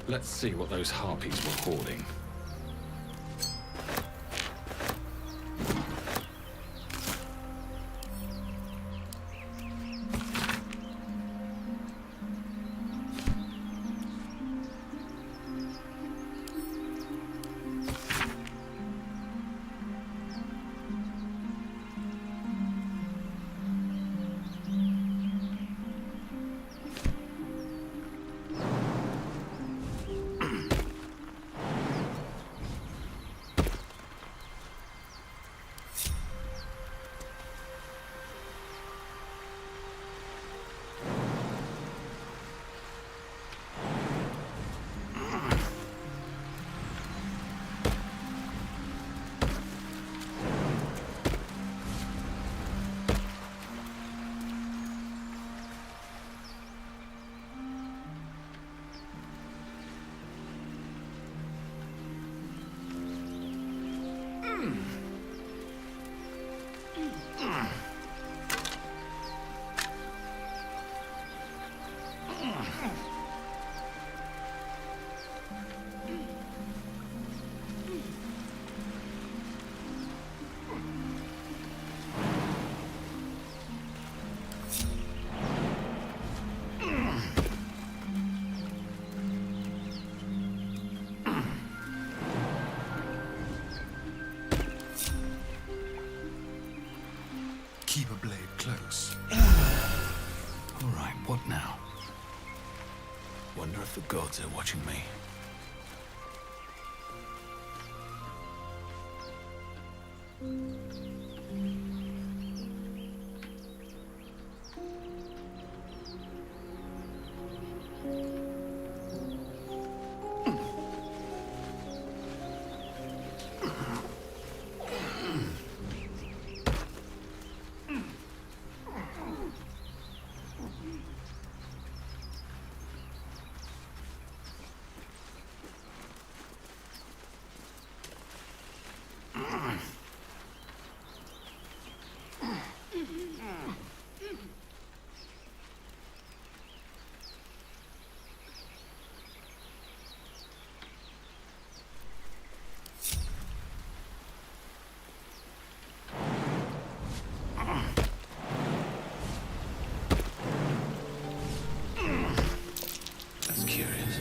Let's see what those harpies were hoarding. Keep a blade close. All right, what now? Wonder if the gods are watching me. That's curious.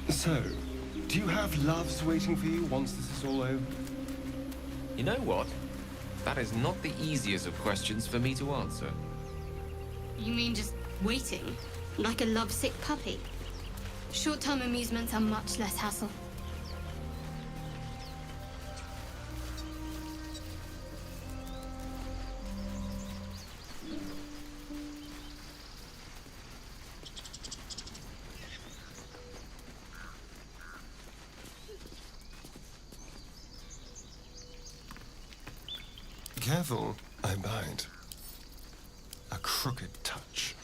So, do you have loves waiting for you once this is all over? You know what? That is not the easiest of questions for me to answer. You mean just waiting? Like a lovesick puppy? Short-term amusements are much less hassle. Careful, I bite. A crooked touch.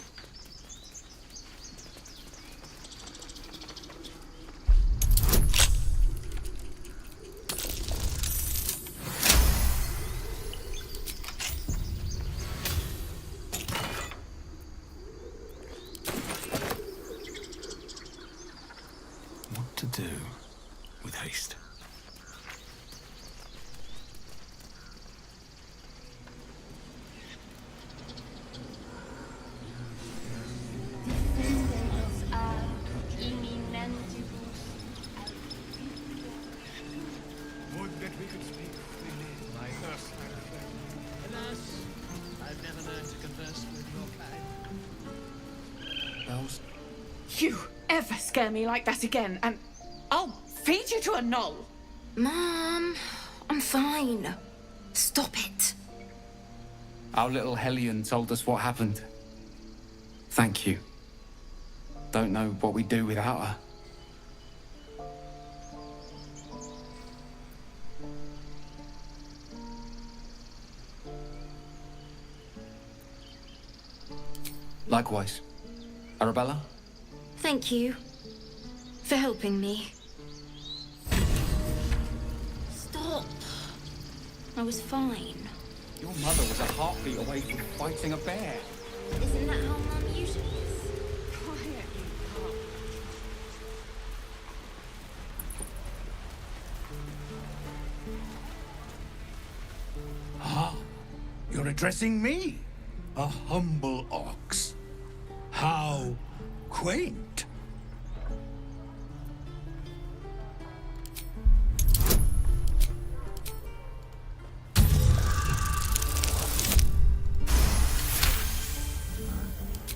What to do with haste? bells. You ever scare me like that again, and I'll feed you to a knoll. Mom, I'm fine. Stop it. Our little Hellion told us what happened. Thank you. Don't know what we'd do without her. Likewise. Arabella? Thank you for helping me. Stop. I was fine. Your mother was a heartbeat away from fighting a bear. Isn't that how Mum usually is? Quiet, you pup. Ah, you're addressing me, a humble ox. How quaint.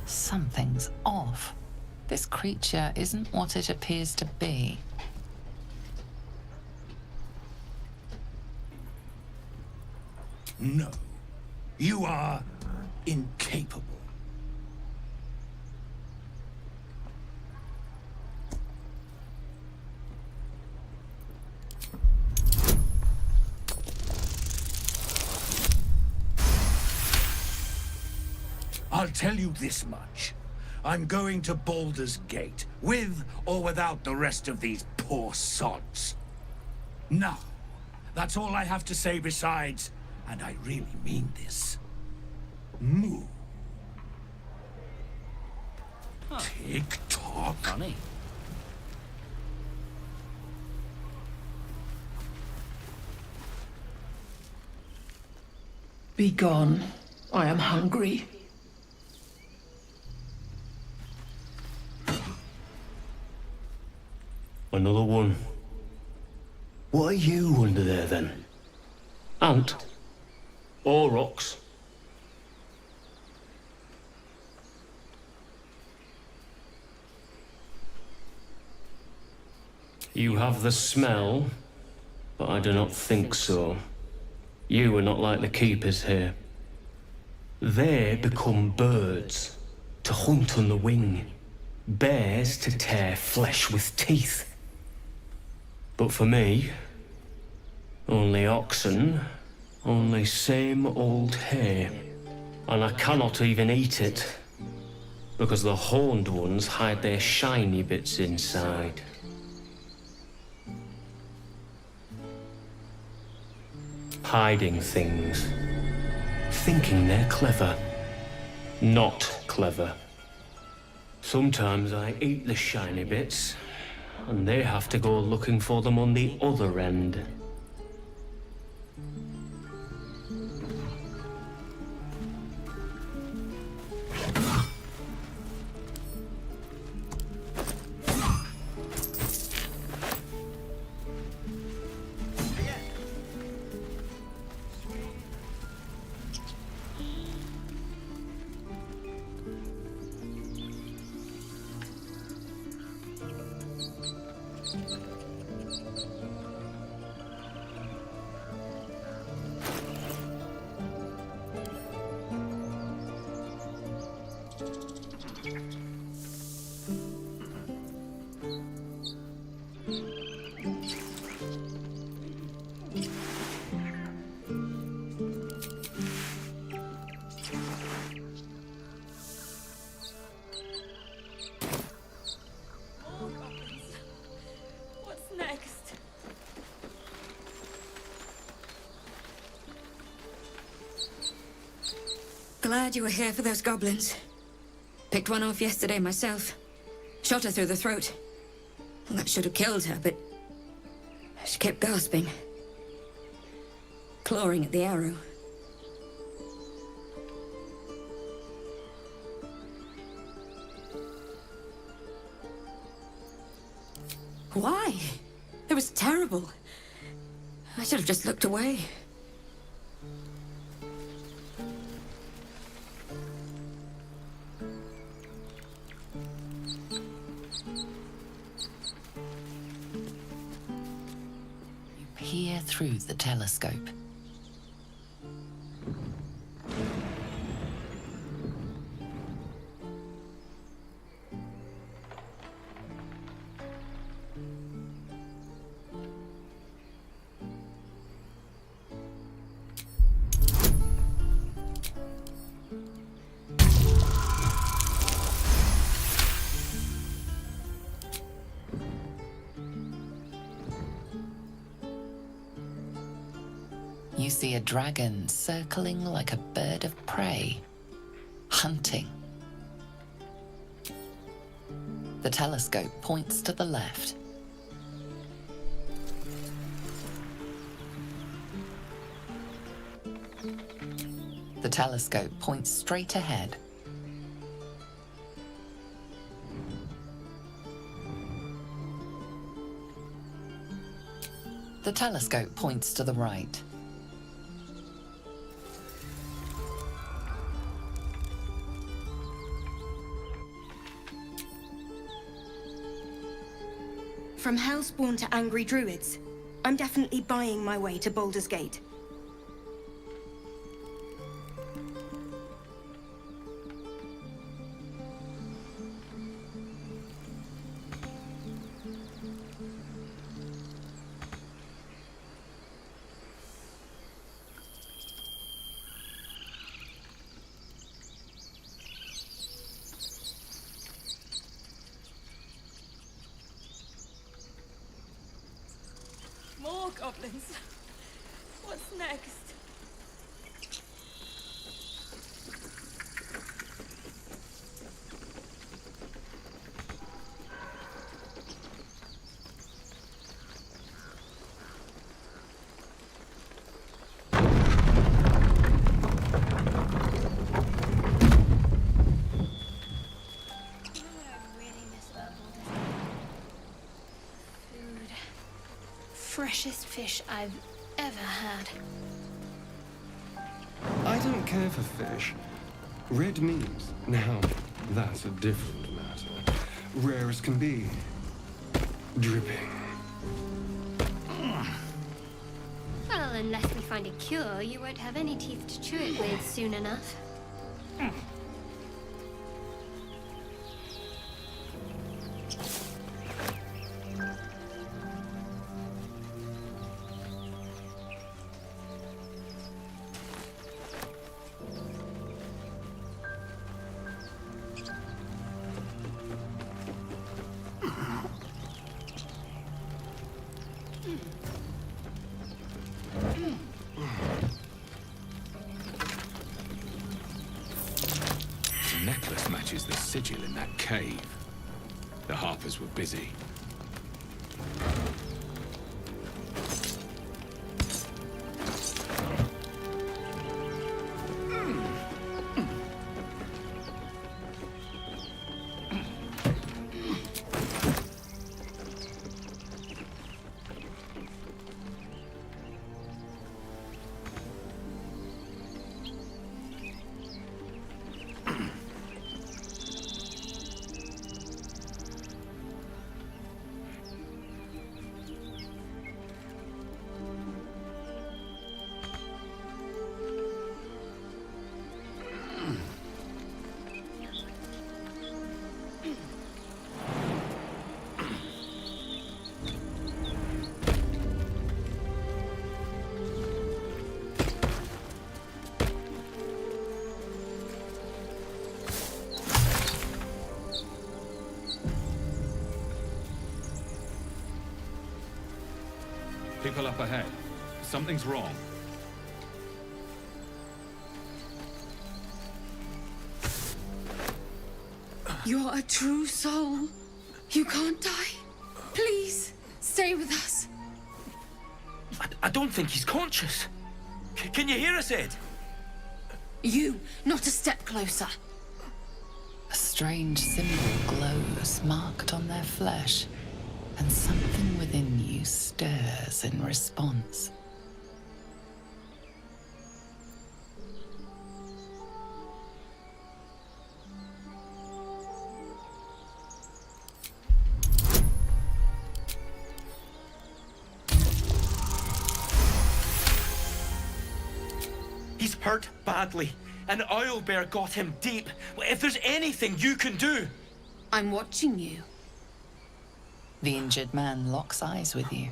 Something's off. This creature isn't what it appears to be. No, you are incapable. I'll tell you this much. I'm going to Baldur's Gate, with or without the rest of these poor sods. Now, that's all I have to say besides, and I really mean this, moo. Tick-tock. Funny. Be gone. I am hungry. Another one. What are you under there, then? Ant? Or rocks? You have the smell, but I do not think so. You are not like the keepers here. They become birds, to hunt on the wing. Bears to tear flesh with teeth. But for me, only oxen, only same old hay. And I cannot even eat it, because the horned ones hide their shiny bits inside. Hiding things. Thinking they're clever. Not clever. Sometimes I eat the shiny bits, and they have to go looking for them on the other end. What's next? Glad you were here for those goblins. Picked one off yesterday myself. Shot her through the throat. Well, that should have killed her, but she kept gasping. Clawing at the arrow. Why? It was terrible. I should have just looked away. through the telescope. You see a dragon circling like a bird of prey, hunting. The telescope points to the left. The telescope points straight ahead. The telescope points to the right. From Hellspawn to Angry Druids, I'm definitely buying my way to Baldur's Gate. More goblins. What's next? Freshest fish I've ever had. I don't care for fish. Red meat, now that's a different matter. Rare as can be. Dripping. Well, unless we find a cure, you won't have any teeth to chew it with soon enough. The necklace matches the sigil in that cave. The Harpers were busy. People up ahead. Something's wrong. You're a true soul. You can't die. Please, stay with us. I don't think he's conscious. Can you hear us, Ed? You, not a step closer. A strange symbol glows marked on their flesh, and something within you stirs in response. hurt badly, and Owlbear got him deep. If there's anything you can do... I'm watching you. The injured man locks eyes with you.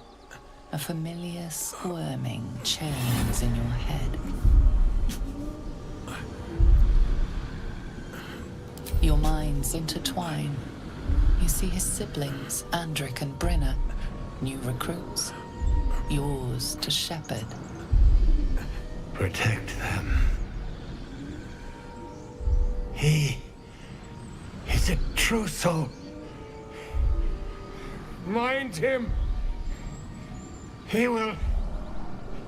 A familiar squirming churns in your head. Your minds intertwine. You see his siblings, Andric and Brenna, new recruits. Yours to shepherd. Protect them. He is a true soul. Mind him. He will...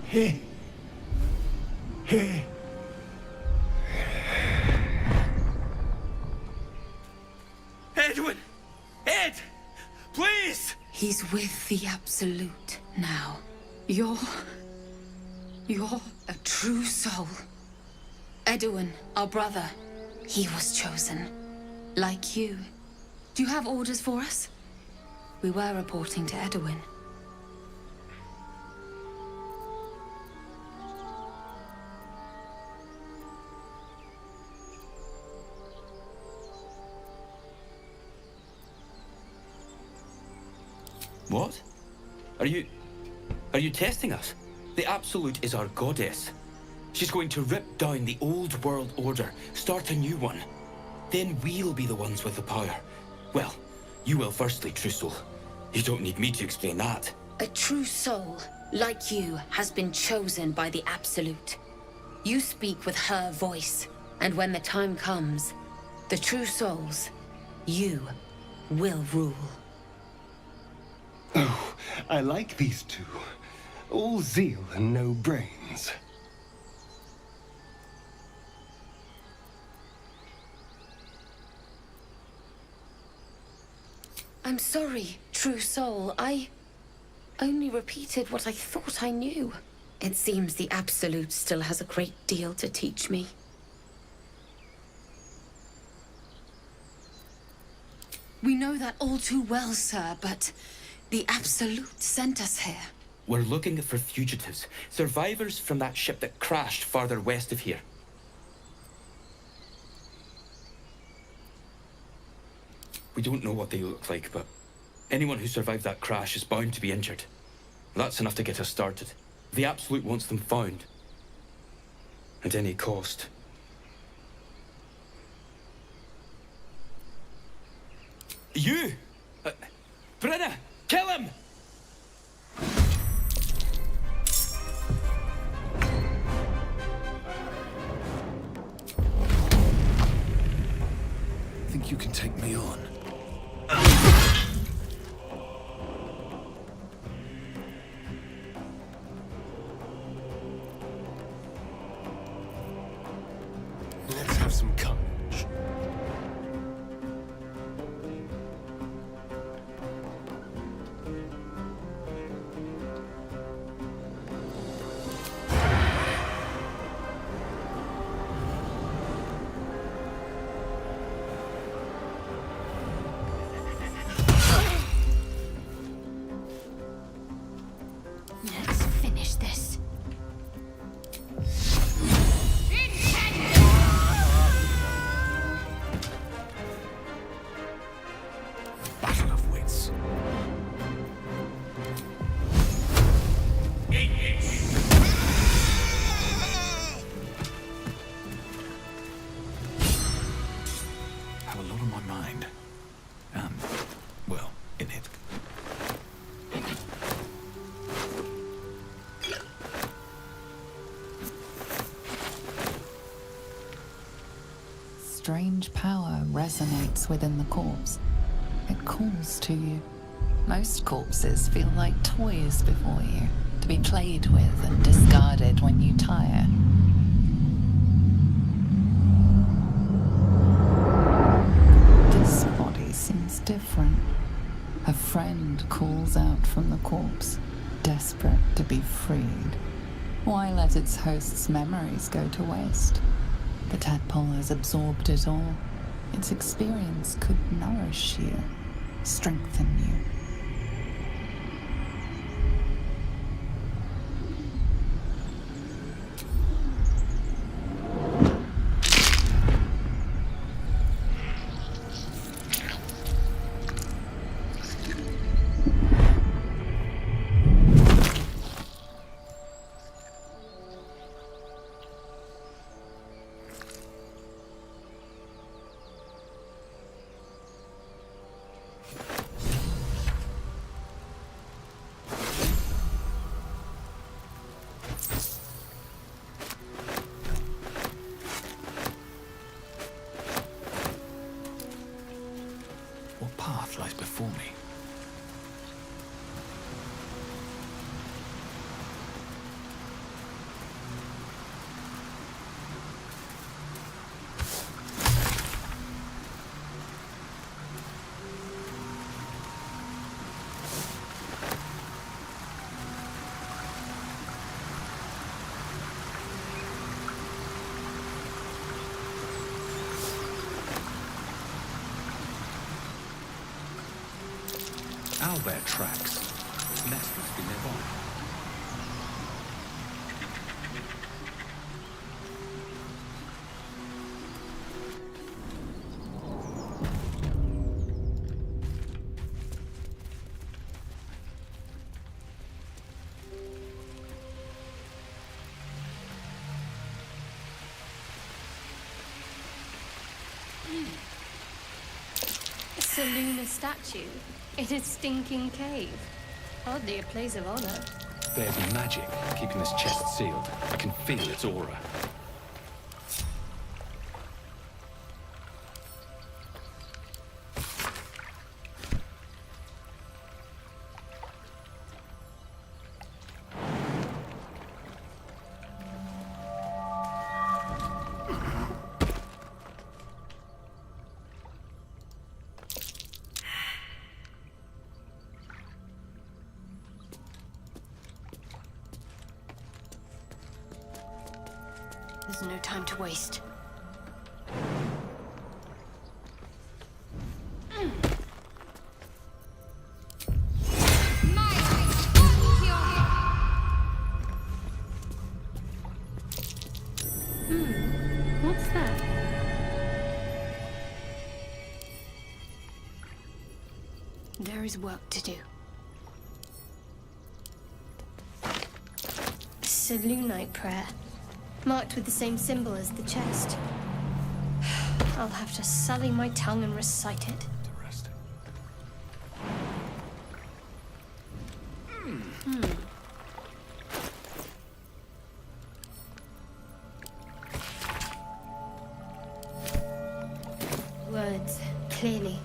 He... Edwin! Ed! Please! He's with the Absolute now. You're a true soul. Edwin, our brother, he was chosen. Like you. Do you have orders for us? We were reporting to Edwin. What? Are you testing us? The Absolute is our goddess. She's going to rip down the old world order, start a new one. Then we'll be the ones with the power. Well, you will firstly, True Soul. You don't need me to explain that. A true soul, like you, has been chosen by the Absolute. You speak with her voice, and when the time comes, the true souls, you will rule. Oh, I like these two. All zeal and no brains. I'm sorry, true soul. I only repeated what I thought I knew. It seems the Absolute still has a great deal to teach me. We know that all too well, sir, but the Absolute sent us here. We're looking for fugitives, survivors from that ship that crashed farther west of here. We don't know what they look like, but anyone who survived that crash is bound to be injured. That's enough to get us started. The Absolute wants them found. At any cost. You! Brenna! Kill him! Think you can take me on? Let's have some courage. Let's finish this. Battle of wits. Have a lot on my mind. Well, in it. Strange power resonates within the corpse. It calls to you. Most corpses feel like toys before you, to be played with and discarded when you tire. This body seems different. A friend calls out from the corpse, desperate to be freed. Why let its host's memories go to waste? The tadpole has absorbed it all. Its experience could nourish you, strengthen you. Owlbear tracks. Its nest must be nearby. Seluna statue in a stinking cave. Hardly a place of honor. There be magic keeping this chest sealed. I can feel its aura. There's no time to waste. What's that? There is work to do. Selunite prayer. Marked with the same symbol as the chest. I'll have to sully my tongue and recite it. Words, clearly.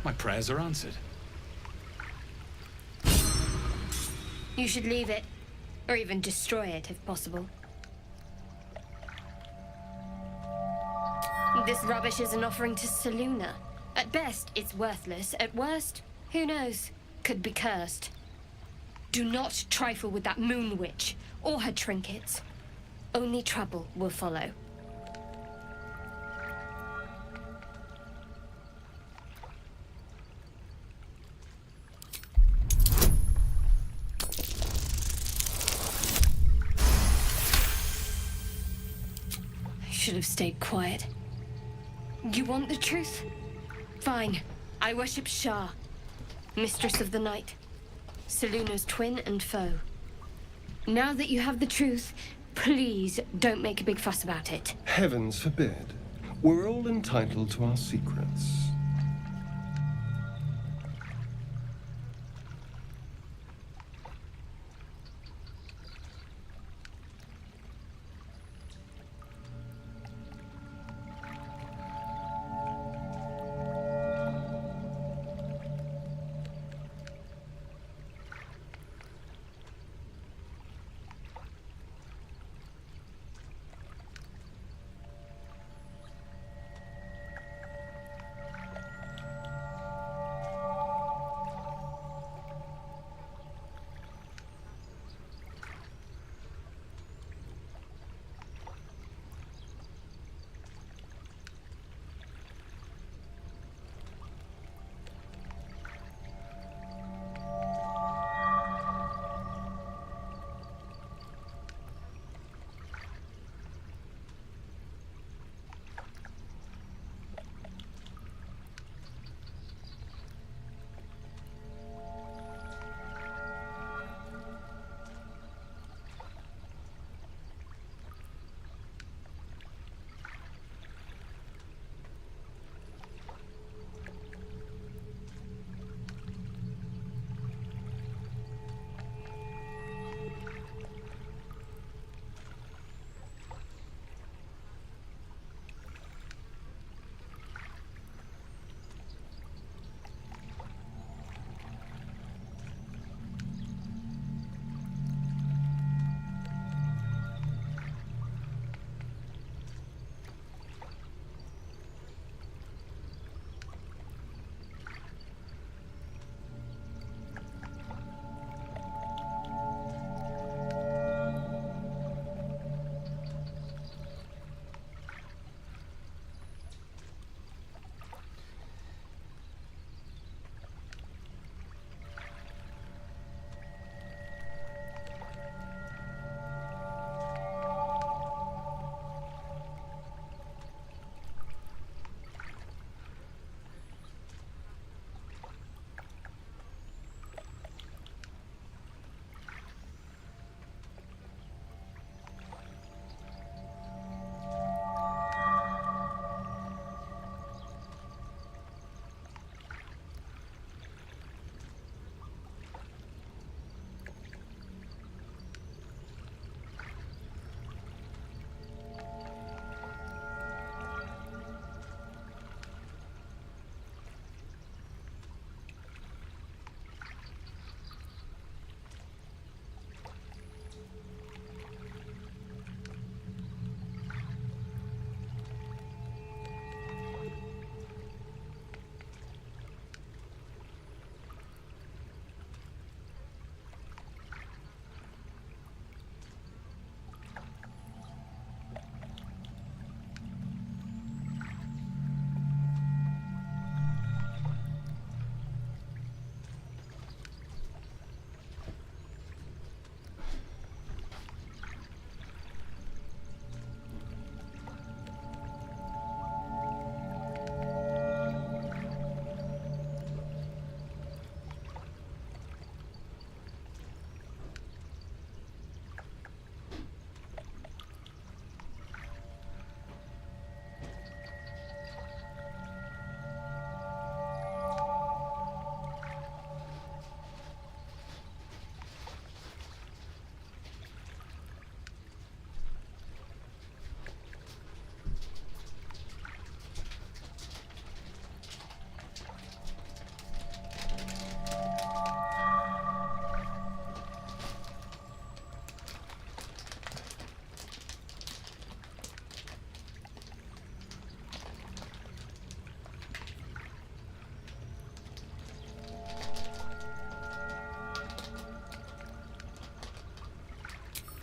My prayers are answered. You should leave it. Or even destroy it, if possible. This rubbish is an offering to Seluna. At best, it's worthless. At worst, who knows? Could be cursed. Do not trifle with that moon witch, or her trinkets. Only trouble will follow. Should have stayed quiet. You want the truth? Fine. I worship Shah, Mistress of the Night, Seluna's twin and foe. Now that you have the truth, please don't make a big fuss about it. Heavens forbid. We're all entitled to our secrets.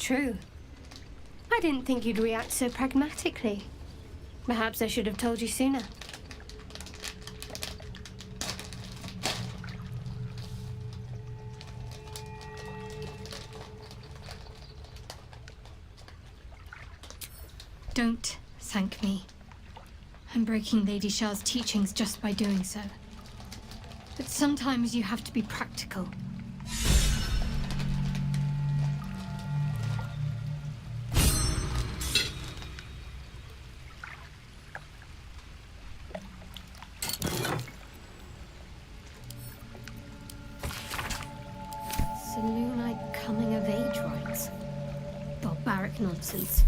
true. I didn't think you'd react so pragmatically. Perhaps I should have told you sooner. Don't thank me. I'm breaking Lady Shah's teachings just by doing so. But sometimes you have to be practical. Selûnite coming of age rites. Barbaric nonsense.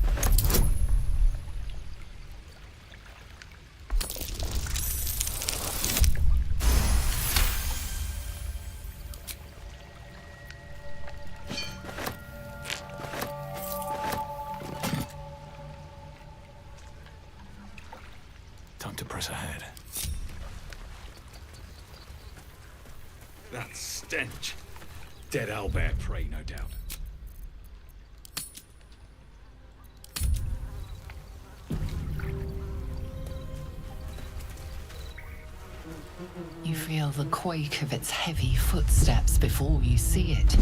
Time to press ahead. That stench. Dead owlbear prey, no doubt. You feel the quake of its heavy footsteps before you see it.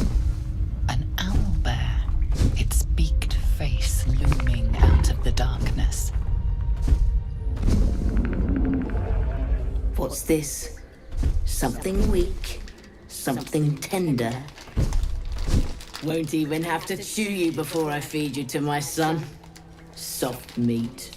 An owlbear, its beaked face looming out of the darkness. What's this? Something weak, something tender. Won't even have to chew you before I feed you to my son. Soft meat.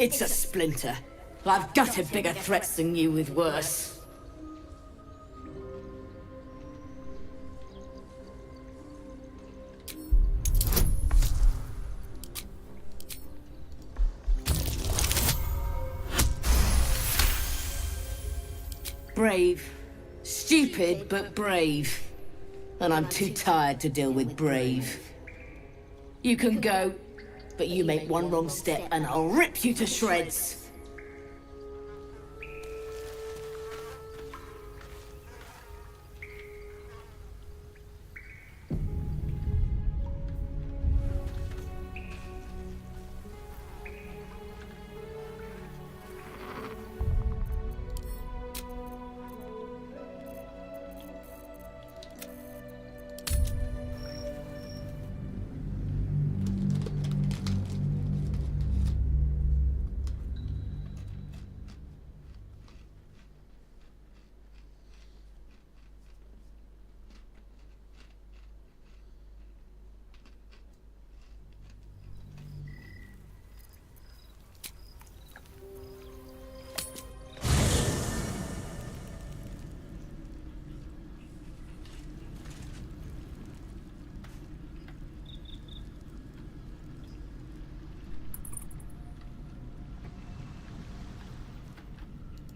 It's a splinter. I've gutted bigger threats than you with worse. Brave. Stupid, but brave. And I'm too tired to deal with brave. You can go, but you make one wrong step and I'll rip you to shreds.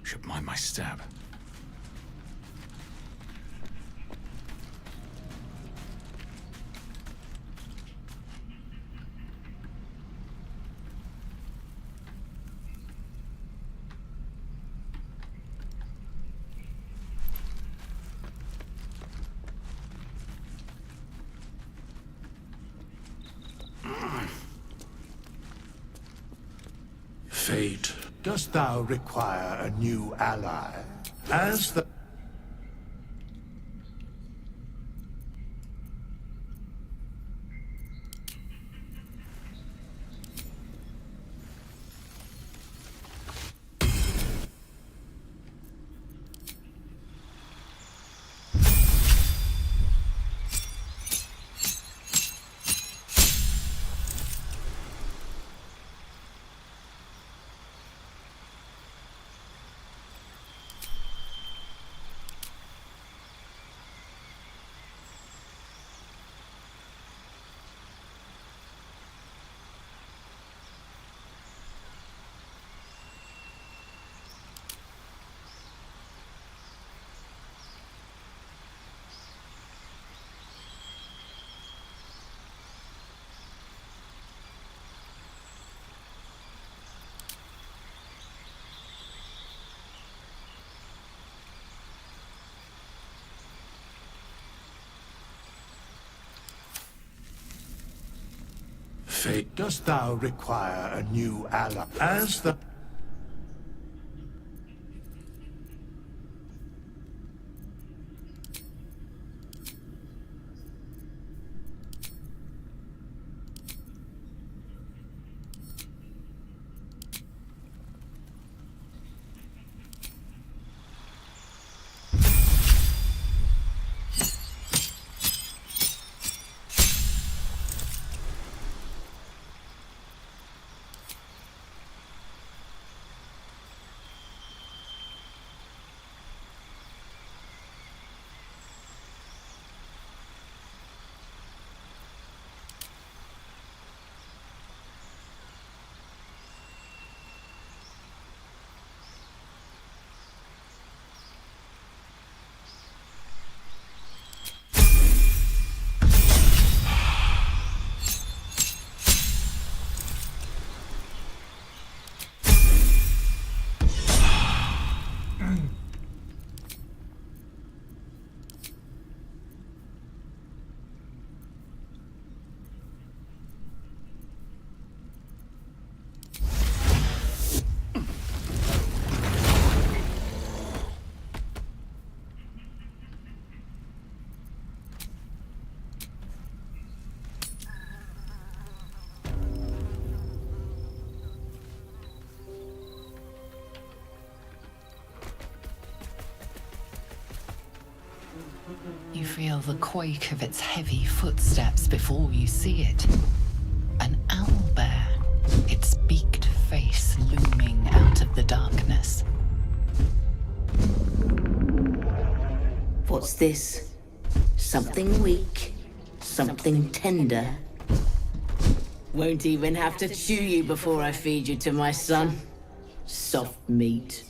Should mind my stab. Fate, dost thou require a new ally? As the... fate, dost thou require a new ally? As the... You feel the quake of its heavy footsteps before you see it. An owlbear, its beaked face looming out of the darkness. What's this? Something weak, something tender. Won't even have to chew you before I feed you to my son. Soft meat.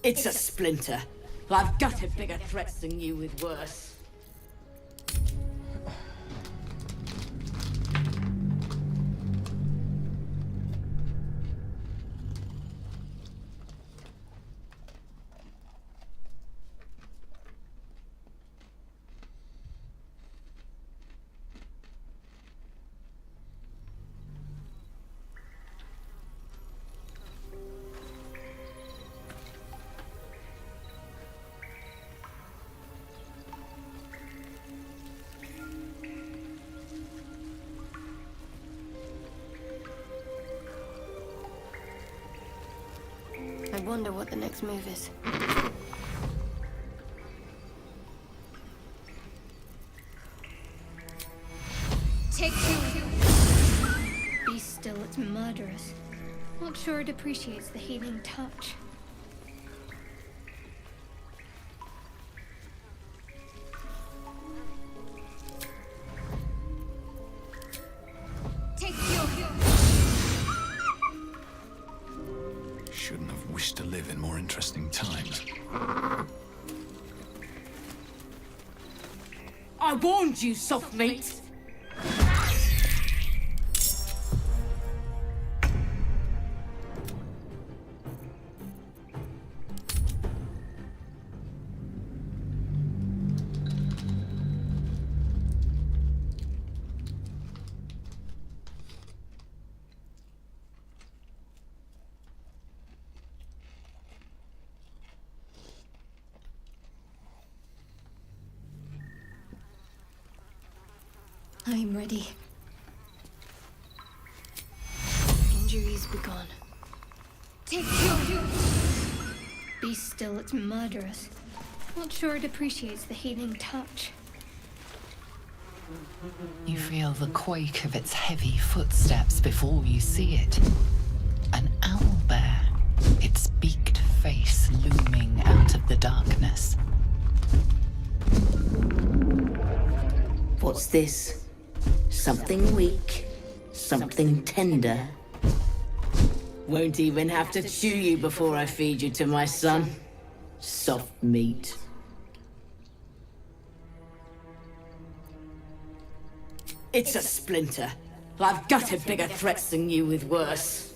It's a splinter. I've gutted bigger threats than you with worse. I wonder what the next move is. Take two. Be still, it's murderous. Not sure it appreciates the healing touch. Take two. Shouldn't have wished to live in more interesting times. I warned you, soft meat. I'm ready. Injuries be gone. Take two. Be still, it's murderous. Not sure it appreciates the healing touch. You feel the quake of its heavy footsteps before you see it. An owl darkness. What's this? Something weak, something tender. Won't even have to chew you before I feed you to my son. Soft meat. It's a splinter. I've gutted bigger threats than you with worse.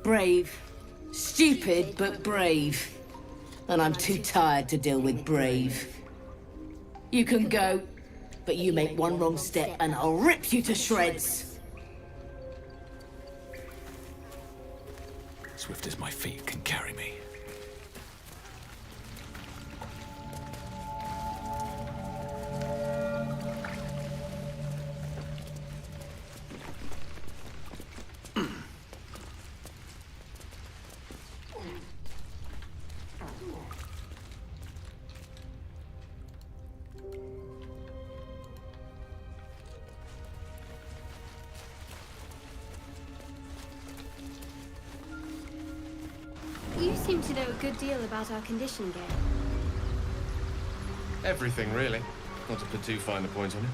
Brave. Stupid, but brave. And I'm too tired to deal with brave. You can go, but you make one wrong step and I'll rip you to shreds. Swift as my feet can carry me. You seem to know a good deal about our condition, Gale. Everything, really. Not to put too fine a point on it.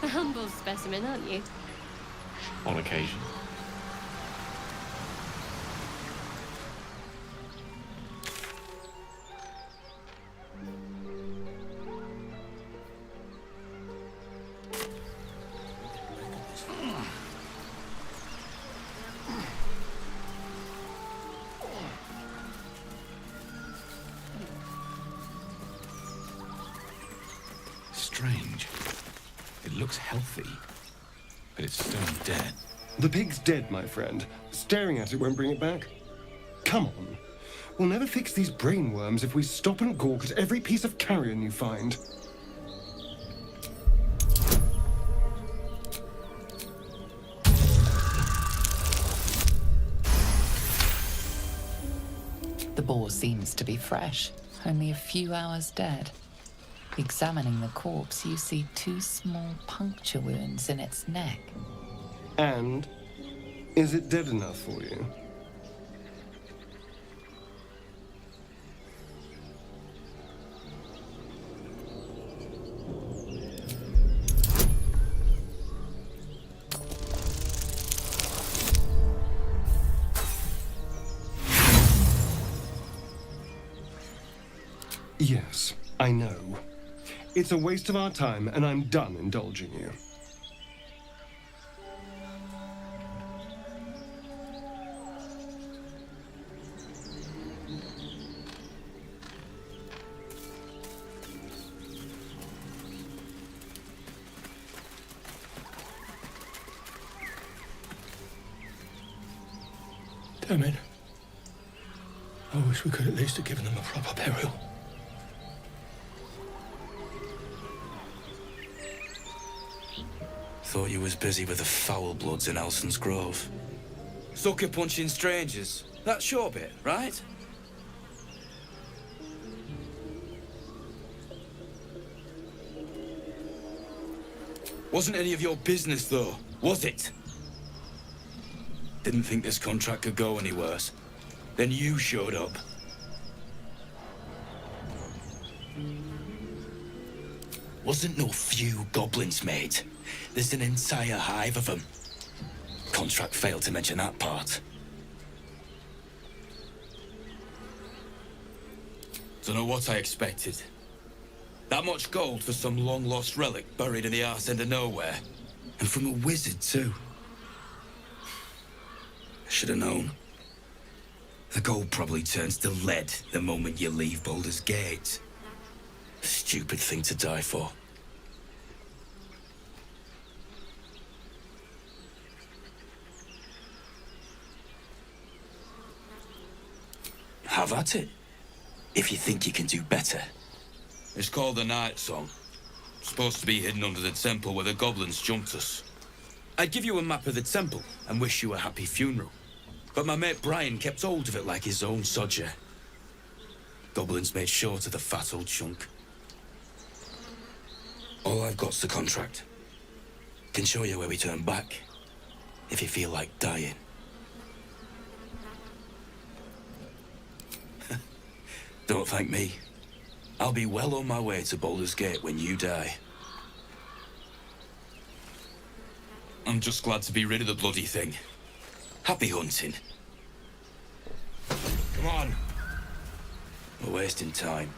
A humble specimen, aren't you? On occasion. Strange. It looks healthy, but it's stone dead. The pig's dead, my friend. Staring at it won't bring it back. Come on. We'll never fix these brain worms if we stop and gawk at every piece of carrion you find. The boar seems to be fresh, only a few hours dead. Examining the corpse, you see 2 small puncture wounds in its neck. And is it dead enough for you? Yes, I know. It's a waste of our time, and I'm done indulging you. Damn it. I wish we could at least have given them a proper burial. Thought you was busy with the foul bloods in Elson's Grove. Sucker punching strangers. That's your bit, right? Wasn't any of your business, though, was it? Didn't think this contract could go any worse. Then you showed up. Wasn't no few goblins, mate. There's an entire hive of them. Contract failed to mention that part. Don't know what I expected. That much gold for some long-lost relic buried in the arse end of nowhere. And from a wizard, too. I should have known. The gold probably turns to lead the moment you leave Baldur's Gate. Stupid thing to die for. Have at it, if you think you can do better. It's called the Night Song. Supposed to be hidden under the temple where the goblins jumped us. I'd give you a map of the temple and wish you a happy funeral. But my mate Brian kept hold of it like his own sodger. Goblins made short of the fat old chunk. All I've got's the contract. Can show you where we turn back, if you feel like dying. Don't thank me. I'll be well on my way to Baldur's Gate when you die. I'm just glad to be rid of the bloody thing. Happy hunting. Come on. We're wasting time.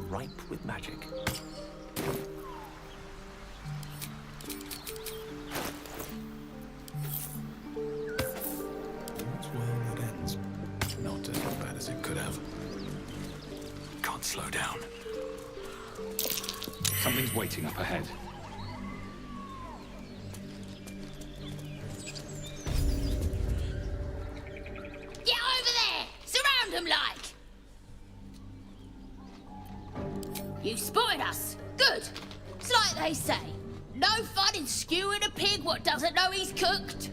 Ripe with magic. All's well that ends. Not as bad as it could have. Can't slow down. Something's waiting up ahead. Get over there! Surround them like! You spotted us. Good. It's like they say. No fun in skewing a pig what doesn't know he's cooked.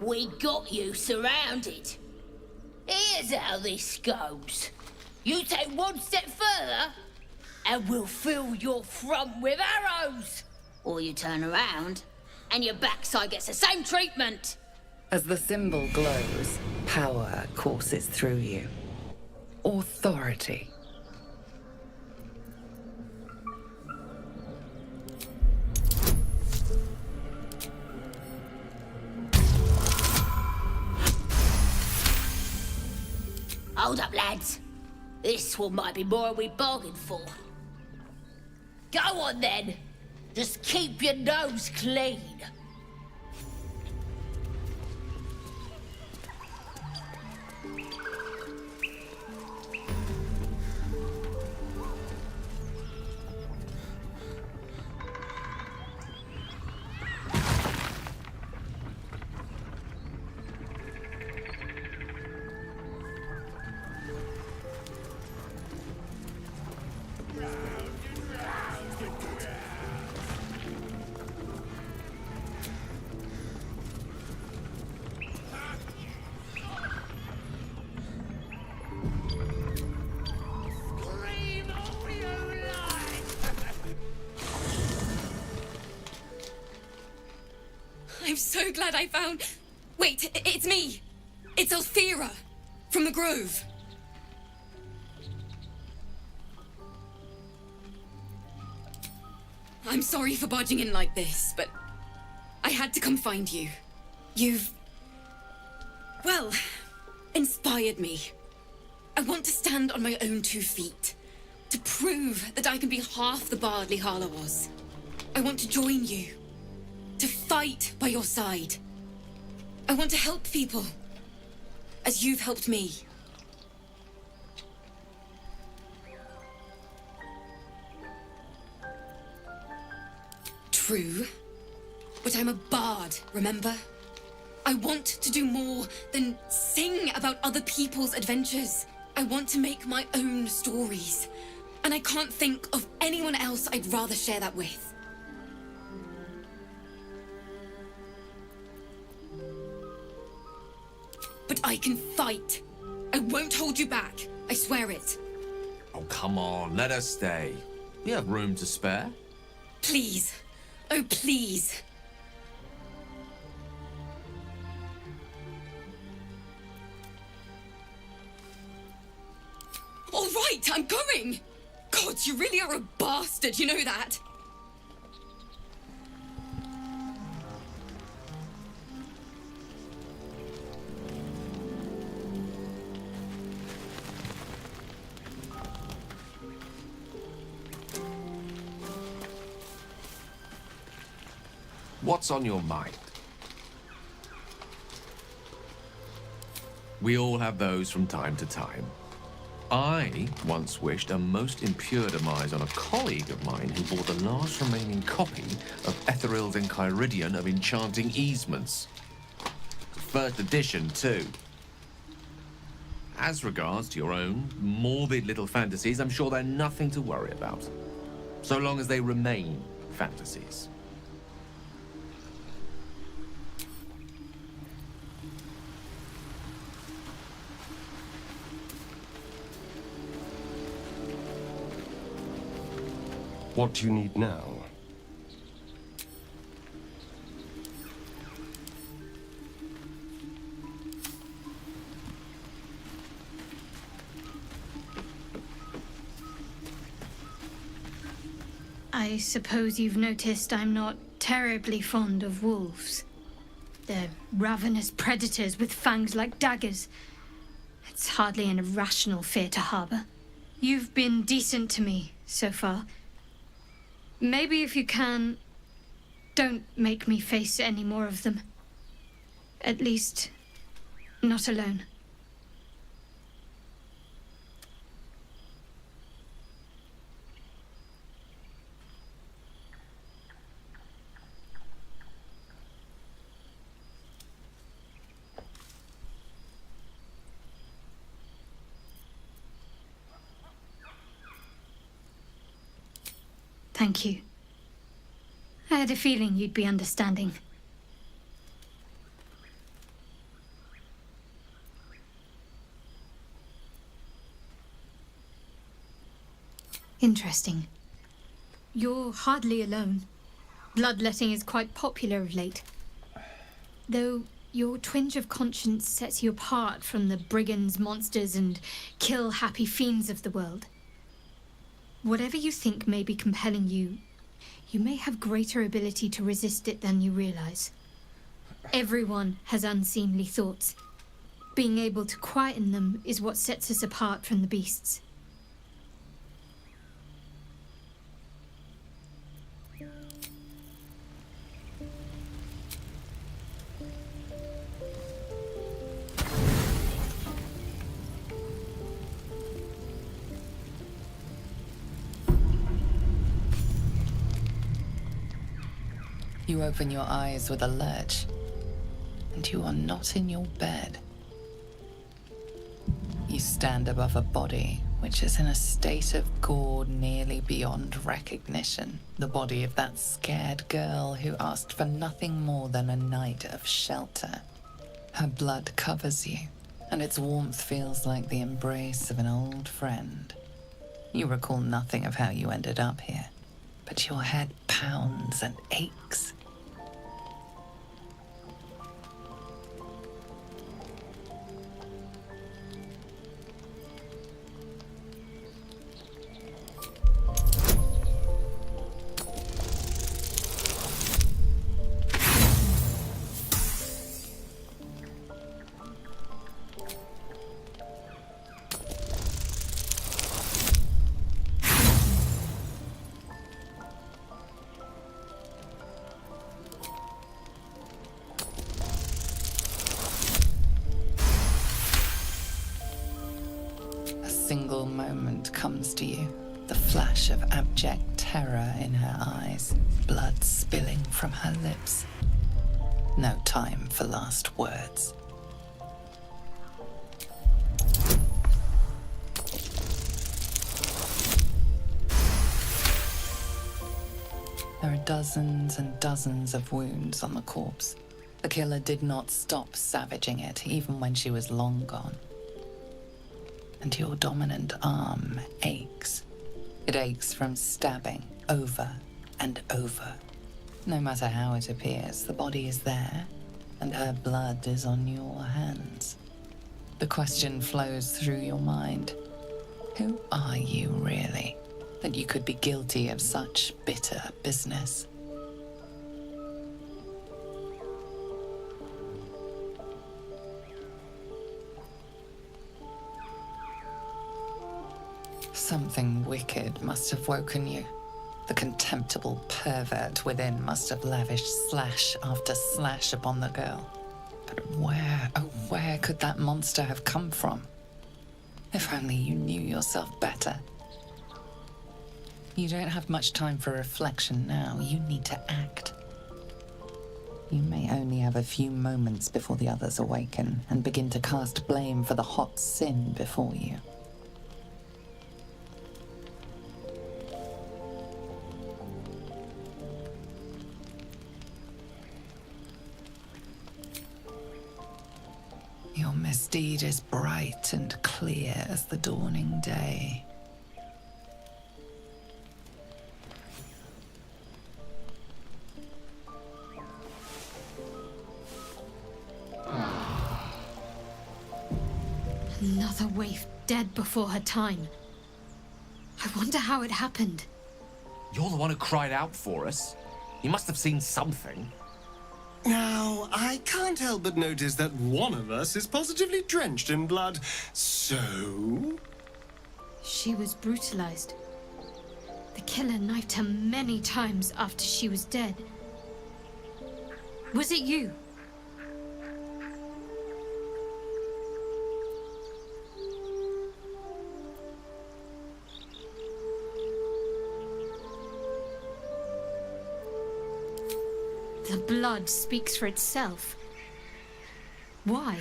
We got you surrounded. Here's how this goes. You take one step further, and we'll fill your front with arrows. Or you turn around, and your backside gets the same treatment. As the symbol glows, power courses through you. Authority. Hold up, lads. This one might be more than we bargained for. Go on, then. Just keep your nose clean. I'm so glad I found... Wait, it's me. It's Althera from the Grove. I'm sorry for barging in like this, but I had to come find you. You've... well, inspired me. I want to stand on my own 2 feet, to prove that I can be half the Bardley Harlow was. I want to join you, to fight by your side. I want to help people, as you've helped me. True, but I'm a bard, remember? I want to do more than sing about other people's adventures. I want to make my own stories, And I can't think of anyone else I'd rather share that with. But I can fight. I won't hold you back. I swear it. Oh, come on, let us stay. We have room to spare. Please. Oh, please. All right, I'm going. God, you really are a bastard, you know that? What's on your mind? We all have those from time to time. I once wished a most impure demise on a colleague of mine who bought the last remaining copy of Etheril's Enchiridion of Enchanting Easements. First edition, too. As regards to your own morbid little fantasies, I'm sure they're nothing to worry about. So long as they remain fantasies. What do you need now? I suppose you've noticed I'm not terribly fond of wolves. They're ravenous predators with fangs like daggers. It's hardly an irrational fear to harbor. You've been decent to me so far. Maybe if you can, don't make me face any more of them. At least, not alone. Thank you. I had a feeling you'd be understanding. Interesting. You're hardly alone. Bloodletting is quite popular of late. Though your twinge of conscience sets you apart from the brigands, monsters, and kill-happy fiends of the world. Whatever you think may be compelling you, you may have greater ability to resist it than you realize. Everyone has unseemly thoughts. Being able to quieten them is what sets us apart from the beasts. You open your eyes with a lurch, and you are not in your bed. You stand above a body which is in a state of gore nearly beyond recognition. The body of that scared girl who asked for nothing more than a night of shelter. Her blood covers you, and its warmth feels like the embrace of an old friend. You recall nothing of how you ended up here, but your head pounds and aches. Single moment comes to you, the flash of abject terror in her eyes, blood spilling from her lips. No time for last words. There are dozens and dozens of wounds on the corpse. The killer did not stop savaging it, even when she was long gone. And your dominant arm aches. It aches from stabbing over and over. No matter how it appears, the body is there, and her blood is on your hands. The question flows through your mind. Who are you, really, that you could be guilty of such bitter business? Something wicked must have woken you. The contemptible pervert within must have lavished slash after slash upon the girl. But where, oh where could that monster have come from? If only you knew yourself better. You don't have much time for reflection now. You need to act. You may only have a few moments before the others awaken and begin to cast blame for the hot sin before you. Your misdeed is bright and clear as the dawning day. Another waif dead before her time. I wonder how it happened. You're the one who cried out for us. You must have seen something. Now, I can't help but notice that one of us is positively drenched in blood. So? She was brutalized. The killer knifed her many times after she was dead. Was it you? The blood speaks for itself. Why?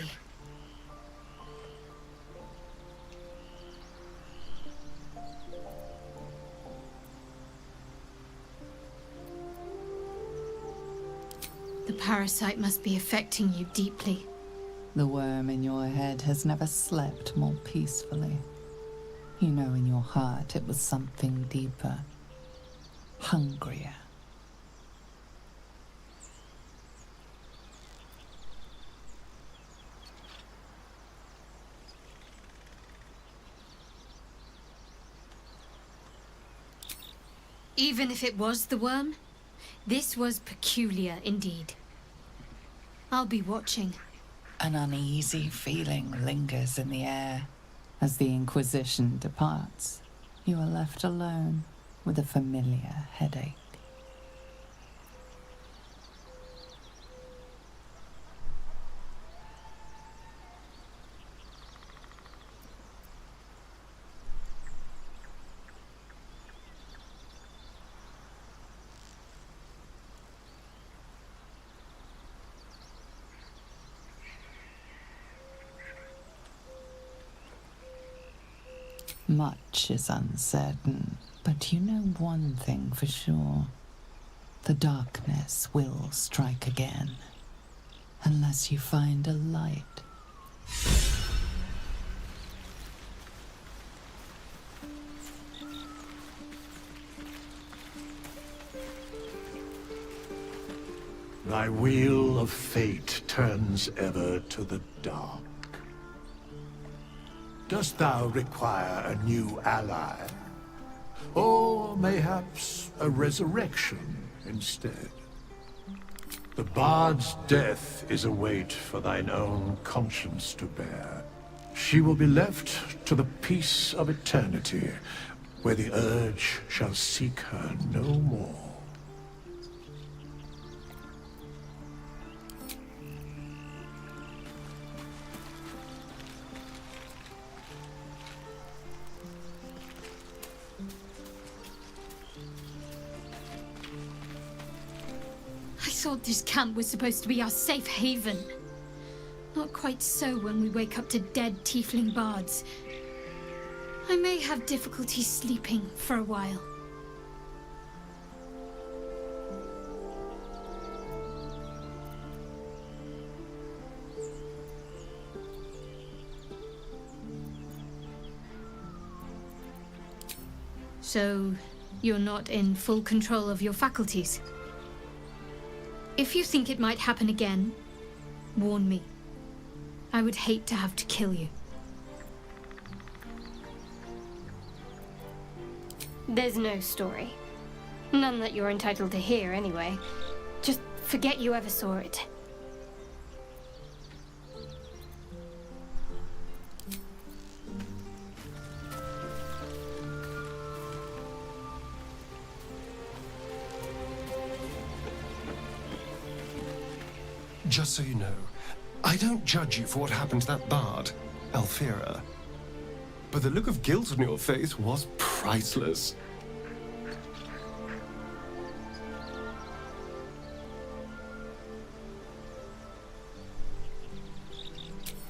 The parasite must be affecting you deeply. The worm in your head has never slept more peacefully. You know in your heart it was something deeper, hungrier. Even if it was the worm, this was peculiar indeed. I'll be watching. An uneasy feeling lingers in the air. As the Inquisition departs, you are left alone with a familiar headache. Much is uncertain, but you know one thing for sure. The darkness will strike again, unless you find a light. Thy wheel of fate turns ever to the dark. Dost thou require a new ally? Or mayhaps a resurrection instead? The bard's death is a weight for thine own conscience to bear. She will be left to the peace of eternity, where the urge shall seek her no more. I thought this camp was supposed to be our safe haven. Not quite so when we wake up to dead tiefling bards. I may have difficulty sleeping for a while. So, you're not in full control of your faculties. If you think it might happen again, warn me. I would hate to have to kill you. There's no story. None that you're entitled to hear, anyway. Just forget you ever saw it. Just so you know, I don't judge you for what happened to that bard, Alfira. But the look of guilt on your face was priceless.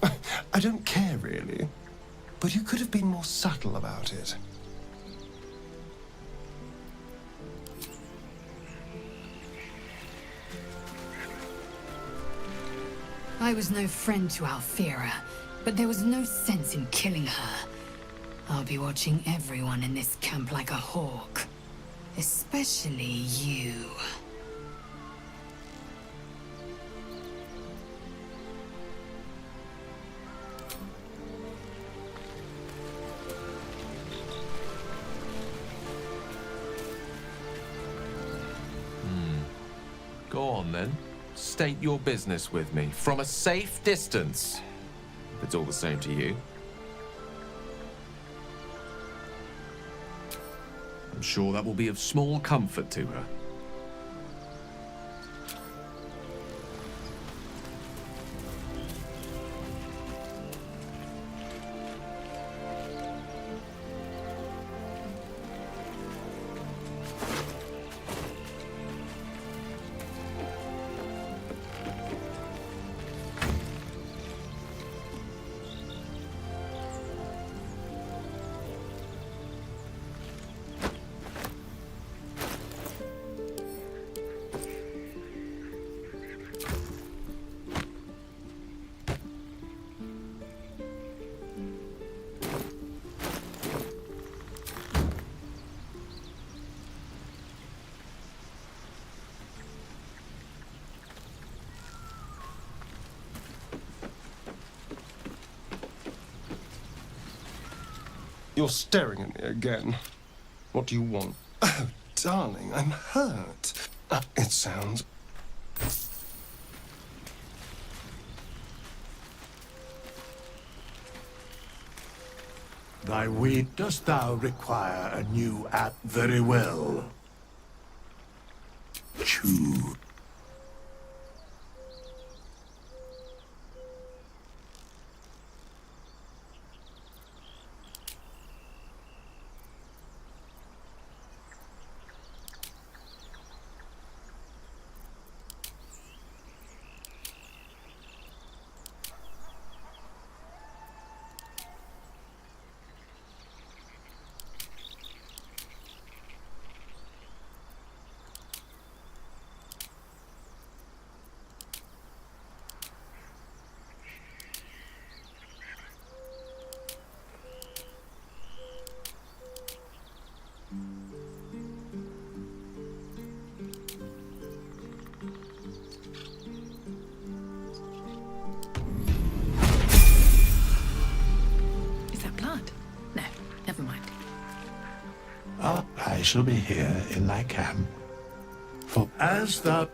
I don't care, really. But you could have been more subtle about it. I was no friend to Alfira, but there was no sense in killing her. I'll be watching everyone in this camp like a hawk. Especially you. Go on, then. State your business with me, from a safe distance. If it's all the same to you. I'm sure that will be of small comfort to her. You're staring at me again. What do you want? Oh, darling, I'm hurt. It sounds... Thy wheat, dost thou require a new app? Very well. Choose. I shall be here in thy camp. For as thou...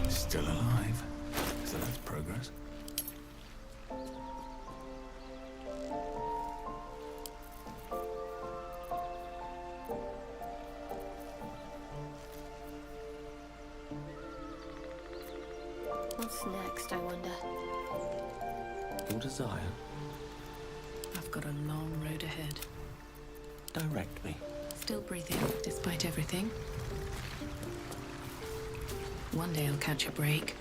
Still alive. So that's progress. What's next, I wonder? Your desire? I've got a long road ahead. Direct me. Still breathing, despite everything. One day I'll catch a break.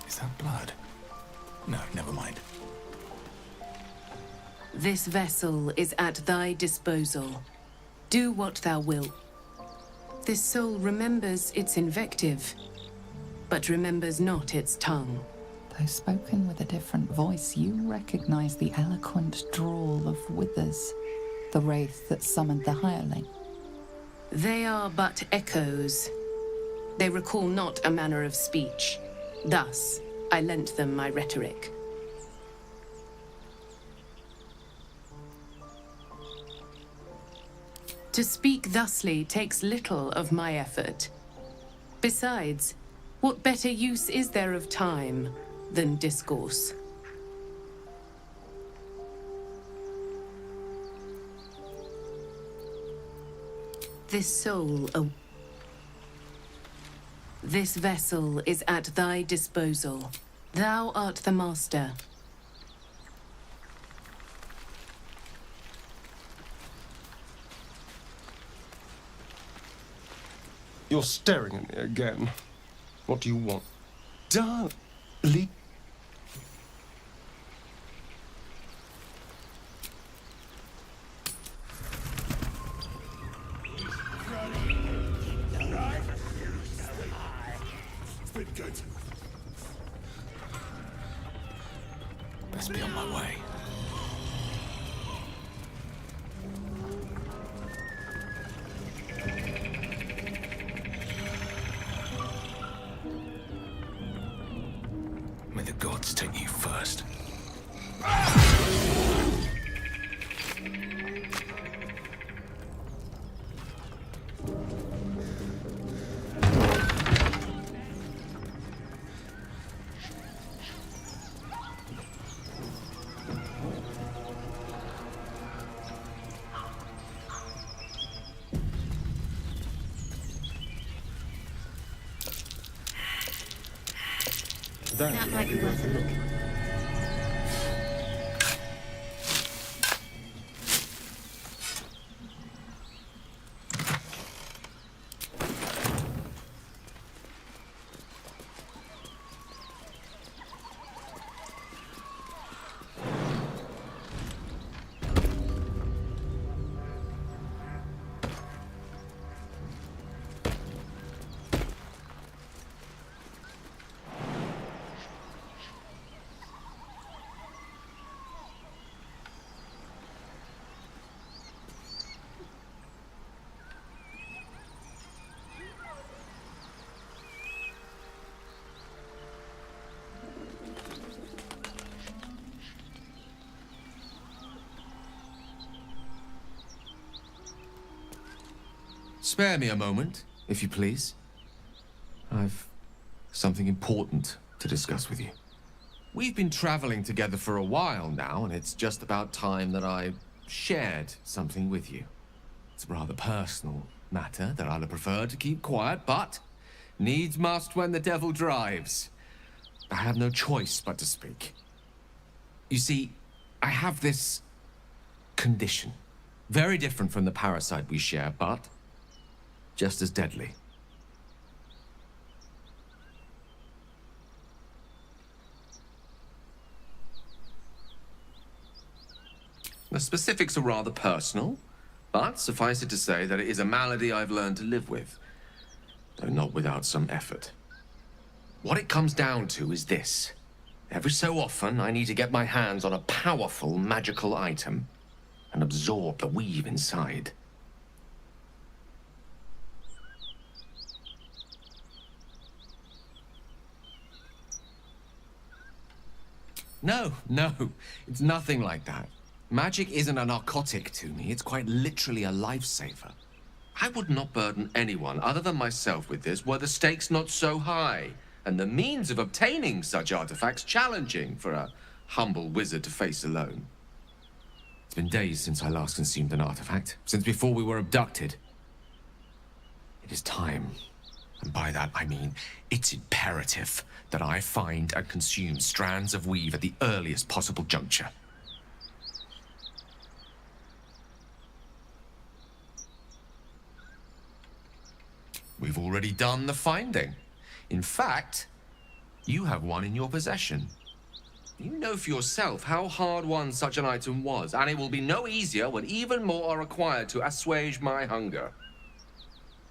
Is that blood? No, never mind. This vessel is at thy disposal. Do what thou wilt. This soul remembers its invective, but remembers not its tongue. Though spoken with a different voice, you recognize the eloquent drawl of Withers, the wraith that summoned the hireling. They are but echoes. They recall not a manner of speech. Thus, I lent them my rhetoric. To speak thusly takes little of my effort. Besides, what better use is there of time than discourse? This vessel is at thy disposal. Thou art the master. You're staring at me again. What do you want? Darling. It's been good. Best be on my way. May the gods take you first. That might be worth a look. Spare me a moment, if you please. I've something important to discuss with you. We've been traveling together for a while now, and it's just about time that I shared something with you. It's a rather personal matter that I'd have preferred to keep quiet, but needs must when the devil drives. I have no choice but to speak. You see, I have this condition. Very different from the parasite we share, but just as deadly. The specifics are rather personal, but suffice it to say that it is a malady I've learned to live with, though not without some effort. What it comes down to is this. Every so often, I need to get my hands on a powerful magical item and absorb the weave inside. No, it's nothing like that. Magic isn't a narcotic to me, it's quite literally a lifesaver. I would not burden anyone other than myself with this were the stakes not so high, and the means of obtaining such artifacts challenging for a humble wizard to face alone. It's been days since I last consumed an artifact, since before we were abducted. It is time. And by that, I mean, it's imperative that I find and consume strands of weave at the earliest possible juncture. We've already done the finding. In fact, you have one in your possession. You know for yourself how hard-won such an item was, and it will be no easier when even more are required to assuage my hunger.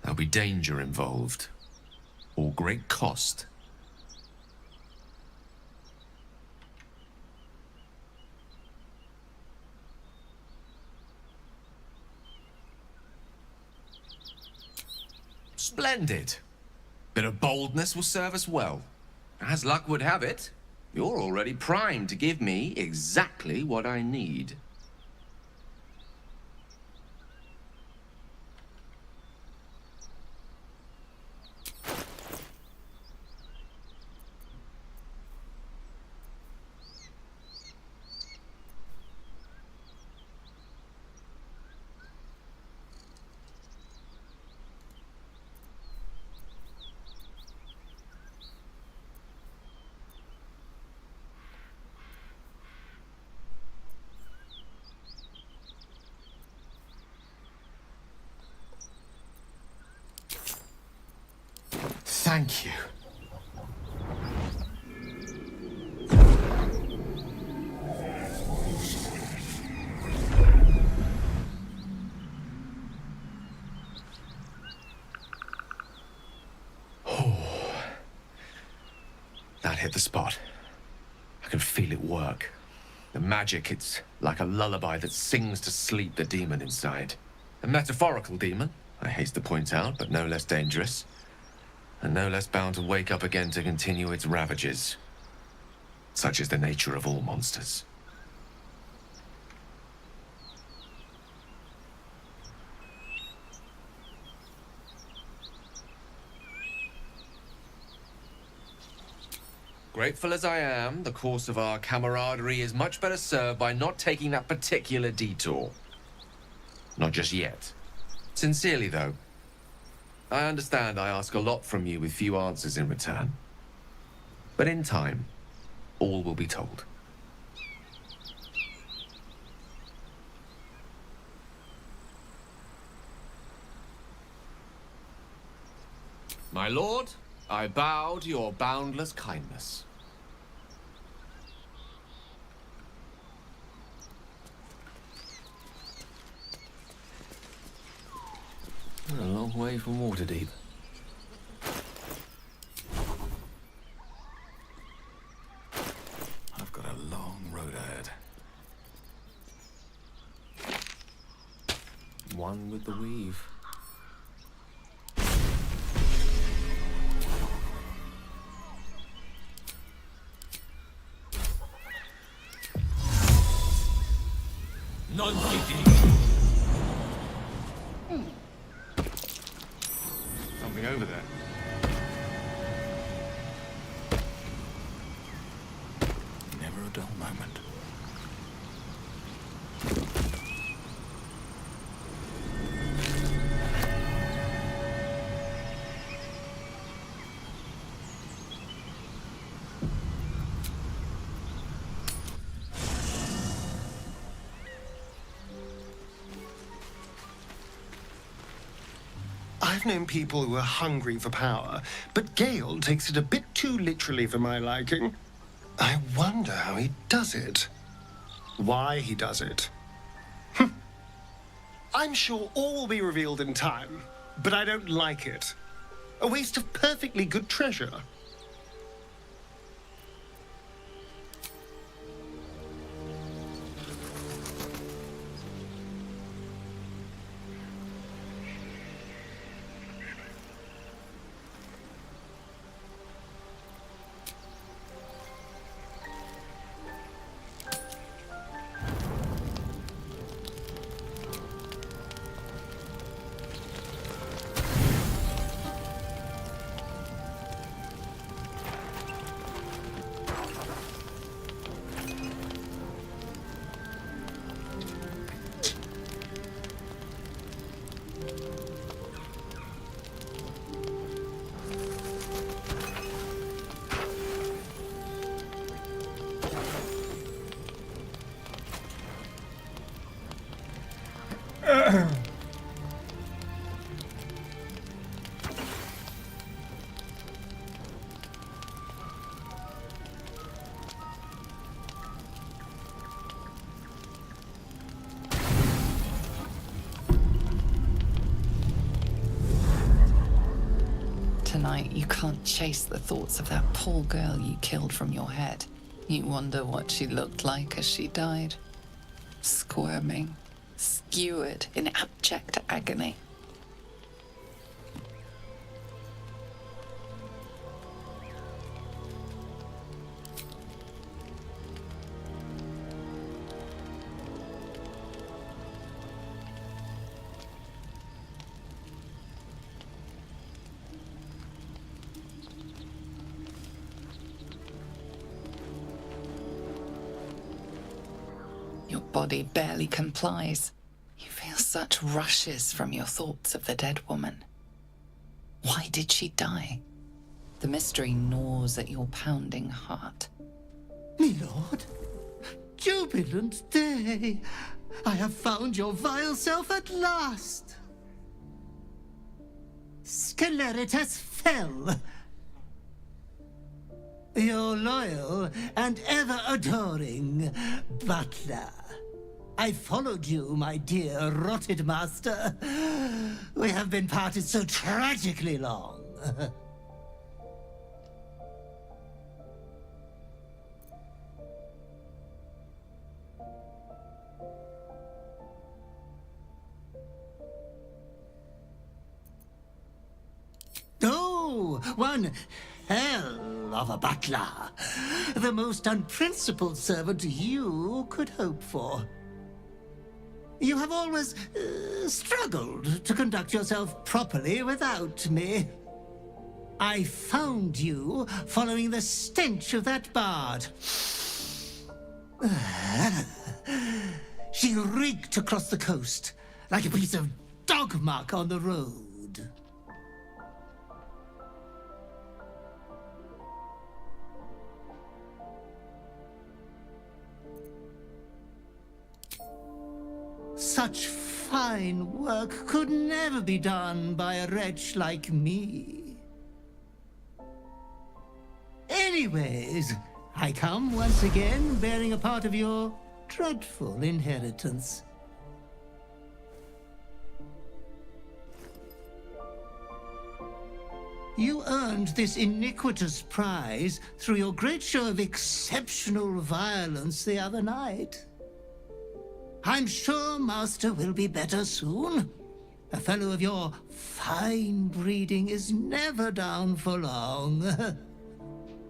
There'll be danger involved. Or great cost. Splendid. Bit of boldness will serve us well. As luck would have it, you're already primed to give me exactly what I need. Thank you. That hit the spot. I can feel it work. The magic, it's like a lullaby that sings to sleep the demon inside. A metaphorical demon, I haste to point out, but no less dangerous. And no less bound to wake up again to continue its ravages. Such is the nature of all monsters. Grateful as I am, the course of our camaraderie is much better served by not taking that particular detour. Not just yet. Sincerely, though. I understand I ask a lot from you with few answers in return. But in time, all will be told. My lord, I bow to your boundless kindness. A long way from Waterdeep. I've got a long road ahead. One with the weave. Something over there. Never a dull moment. I've known people who are hungry for power, but Gale takes it a bit too literally for my liking. I wonder how he does it. Why he does it. I'm sure all will be revealed in time, but I don't like it. A waste of perfectly good treasure. Tonight, you can't chase the thoughts of that poor girl you killed from your head. You wonder what she looked like as she died. Squirming, skewered in abject agony. Your body barely complies. You feel such rushes from your thoughts of the dead woman. Why did she die? The mystery gnaws at your pounding heart. Me lord, jubilant day! I have found your vile self at last! Sceleritas fell. Your loyal and ever-adoring butler. I followed you, my dear rotted master. We have been parted so tragically long. One hell of a butler. The most unprincipled servant you could hope for. You have always struggled to conduct yourself properly without me. I found you following the stench of that bard. She reeked across the coast like a piece of dog muck on the road. Such fine work could never be done by a wretch like me. Anyways, I come once again bearing a part of your dreadful inheritance. You earned this iniquitous prize through your great show of exceptional violence the other night. I'm sure Master will be better soon. A fellow of your fine breeding is never down for long.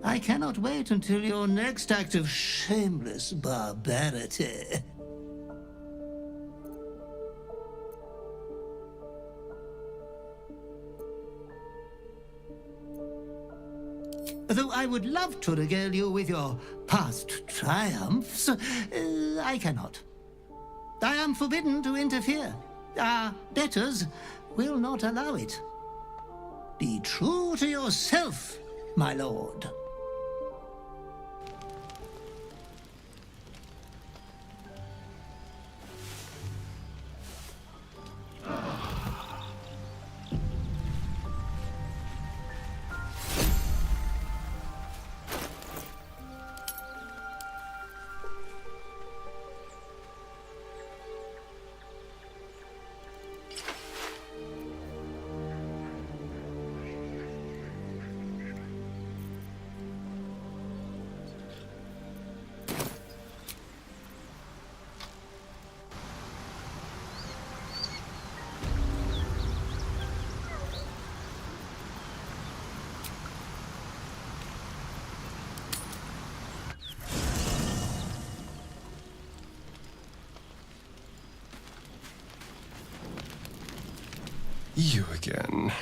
I cannot wait until your next act of shameless barbarity. Though I would love to regale you with your past triumphs, I cannot. I am forbidden to interfere. Our betters will not allow it. Be true to yourself, my lord. You again.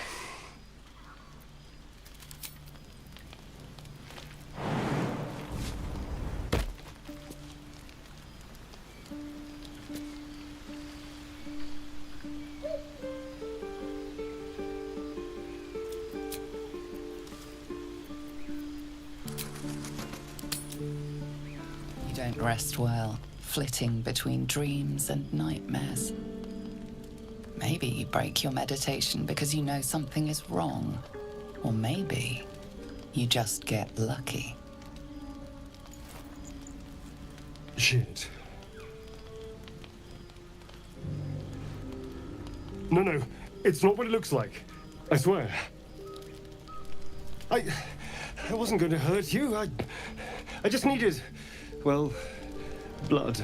You don't rest well, flitting between dreams and nightmares. Maybe you break your meditation because you know something is wrong. Or maybe you just get lucky. Shit. No, it's not what it looks like. I swear. I wasn't going to hurt you. I just needed, well, blood.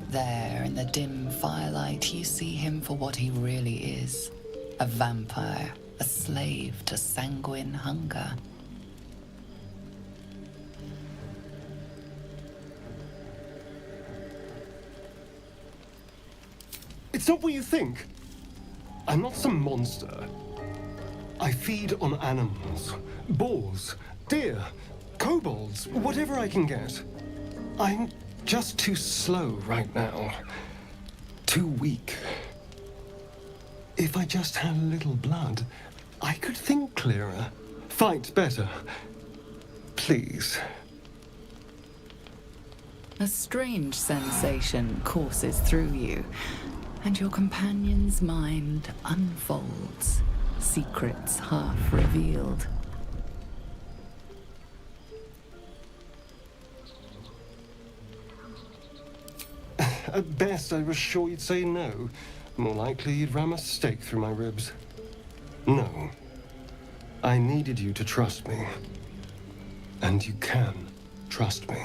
There, in the dim firelight, you see him for what he really is. A vampire, a slave to sanguine hunger. It's not what you think. I'm not some monster. I feed on animals. Boars, deer, kobolds, whatever I can get. I'm just too slow right now. Too weak. If I just had a little blood, I could think clearer, fight better. Please. A strange sensation courses through you, and your companion's mind unfolds, secrets half revealed. At best, I was sure you'd say no. More likely, you'd ram a stake through my ribs. No. I needed you to trust me. And you can trust me.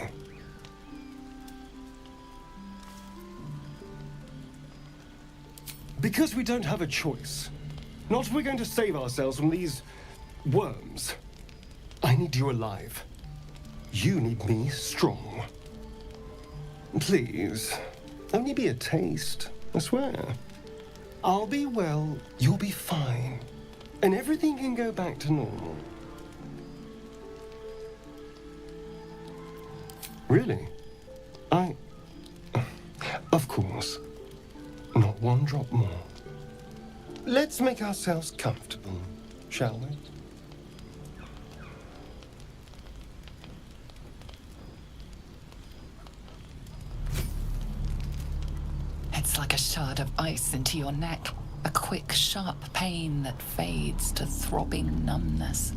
Because we don't have a choice. Not if we're going to save ourselves from these worms. I need you alive. You need me strong. Please, only be a taste, I swear. I'll be well, you'll be fine, and everything can go back to normal. Really? Of course. Not one drop more. Let's make ourselves comfortable, shall we? It's like a shard of ice into your neck. A quick, sharp pain that fades to throbbing numbness.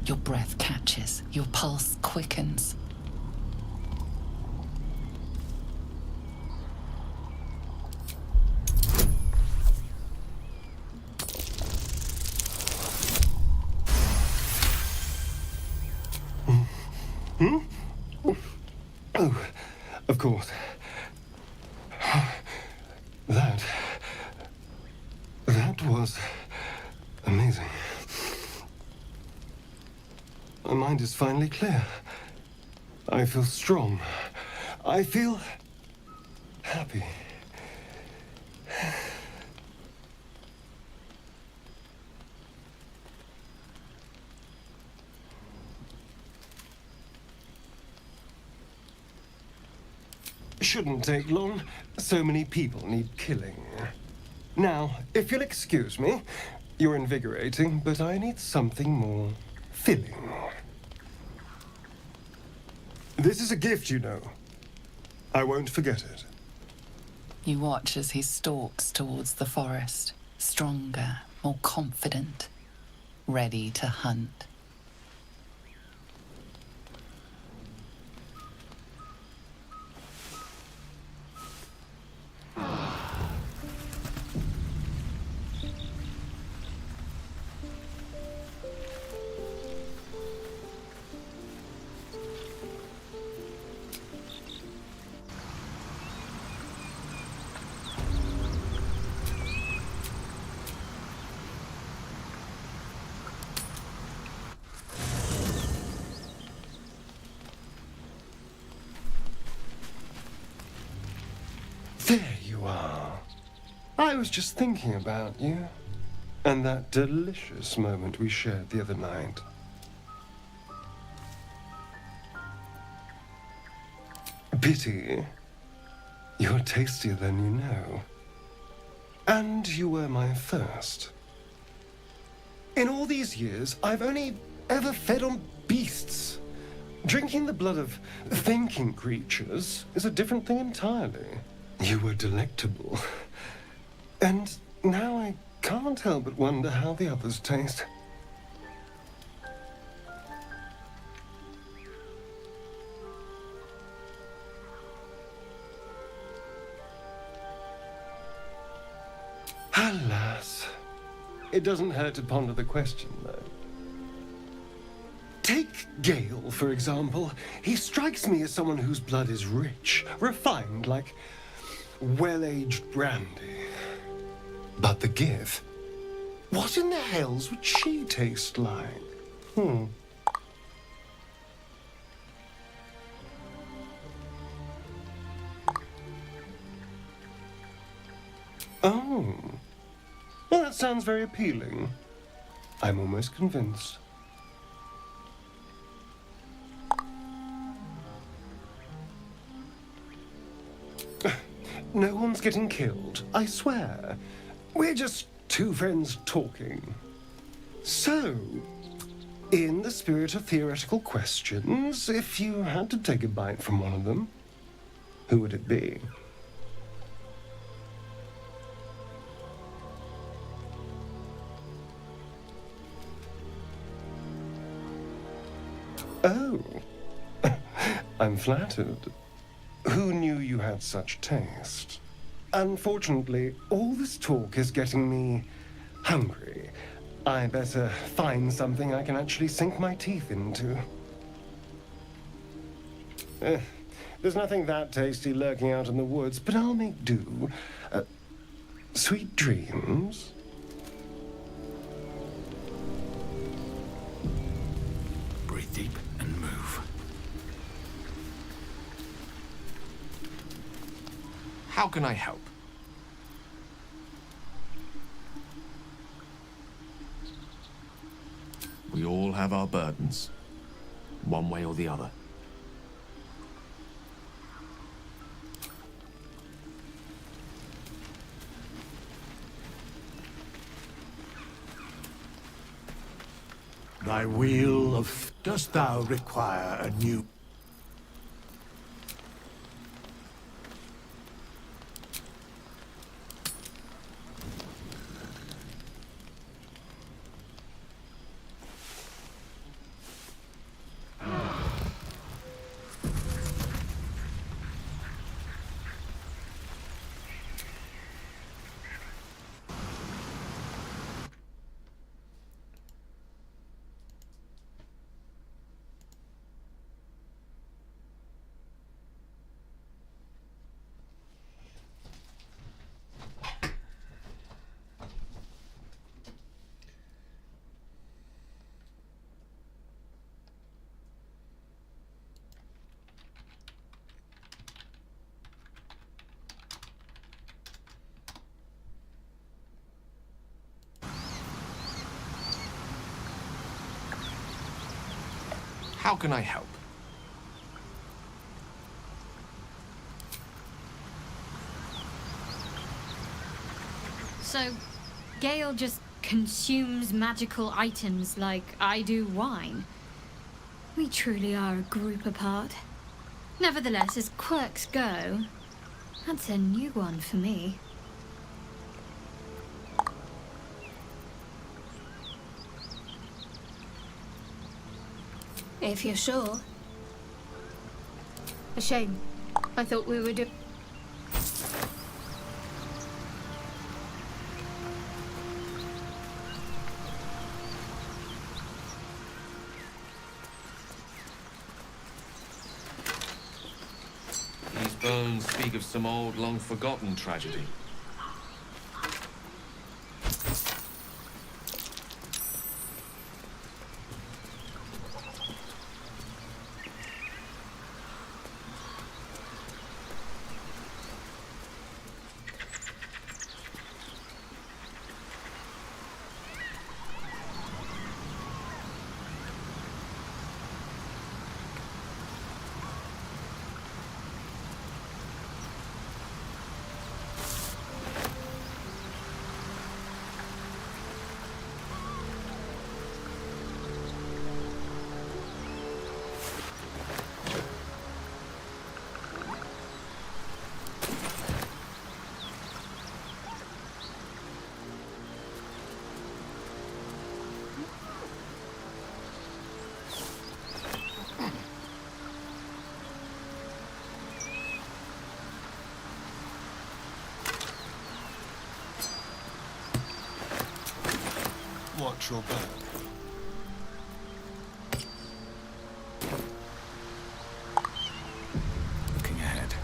Your breath catches, your pulse quickens. Oh, of course. That was amazing. My mind is finally clear. I feel strong. I feel happy. Shouldn't take long. So many people need killing. Now, if you'll excuse me, you're invigorating, but I need something more filling. This is a gift, you know. I won't forget it. You watch as he stalks towards the forest, stronger, more confident, ready to hunt. There you are. I was just thinking about you, and that delicious moment we shared the other night. Pity. You're tastier than you know. And you were my first. In all these years, I've only ever fed on beasts. Drinking the blood of thinking creatures is a different thing entirely. You were delectable. And now I can't help but wonder how the others taste. Alas. It doesn't hurt to ponder the question, though. Take Gale, for example. He strikes me as someone whose blood is rich, refined, like well-aged brandy. But the Give? What in the hells would she taste like? Oh. Well, that sounds very appealing. I'm almost convinced. No one's getting killed, I swear. We're just two friends talking. So, in the spirit of theoretical questions, if you had to take a bite from one of them, who would it be? Oh, I'm flattered. Who knew you had such taste? Unfortunately, all this talk is getting me hungry. I better find something I can actually sink my teeth into. There's nothing that tasty lurking out in the woods, but I'll make do. Sweet dreams. Breathe deep and move. How can I help? We all have our burdens, one way or the other. Thy wheel of... Dost thou require a new... How can I help? So, Gale just consumes magical items like I do wine. We truly are a group apart. Nevertheless, as quirks go, that's a new one for me. If you're sure. A shame. I thought we were These bones speak of some old, long-forgotten tragedy. Watch your back. Looking ahead.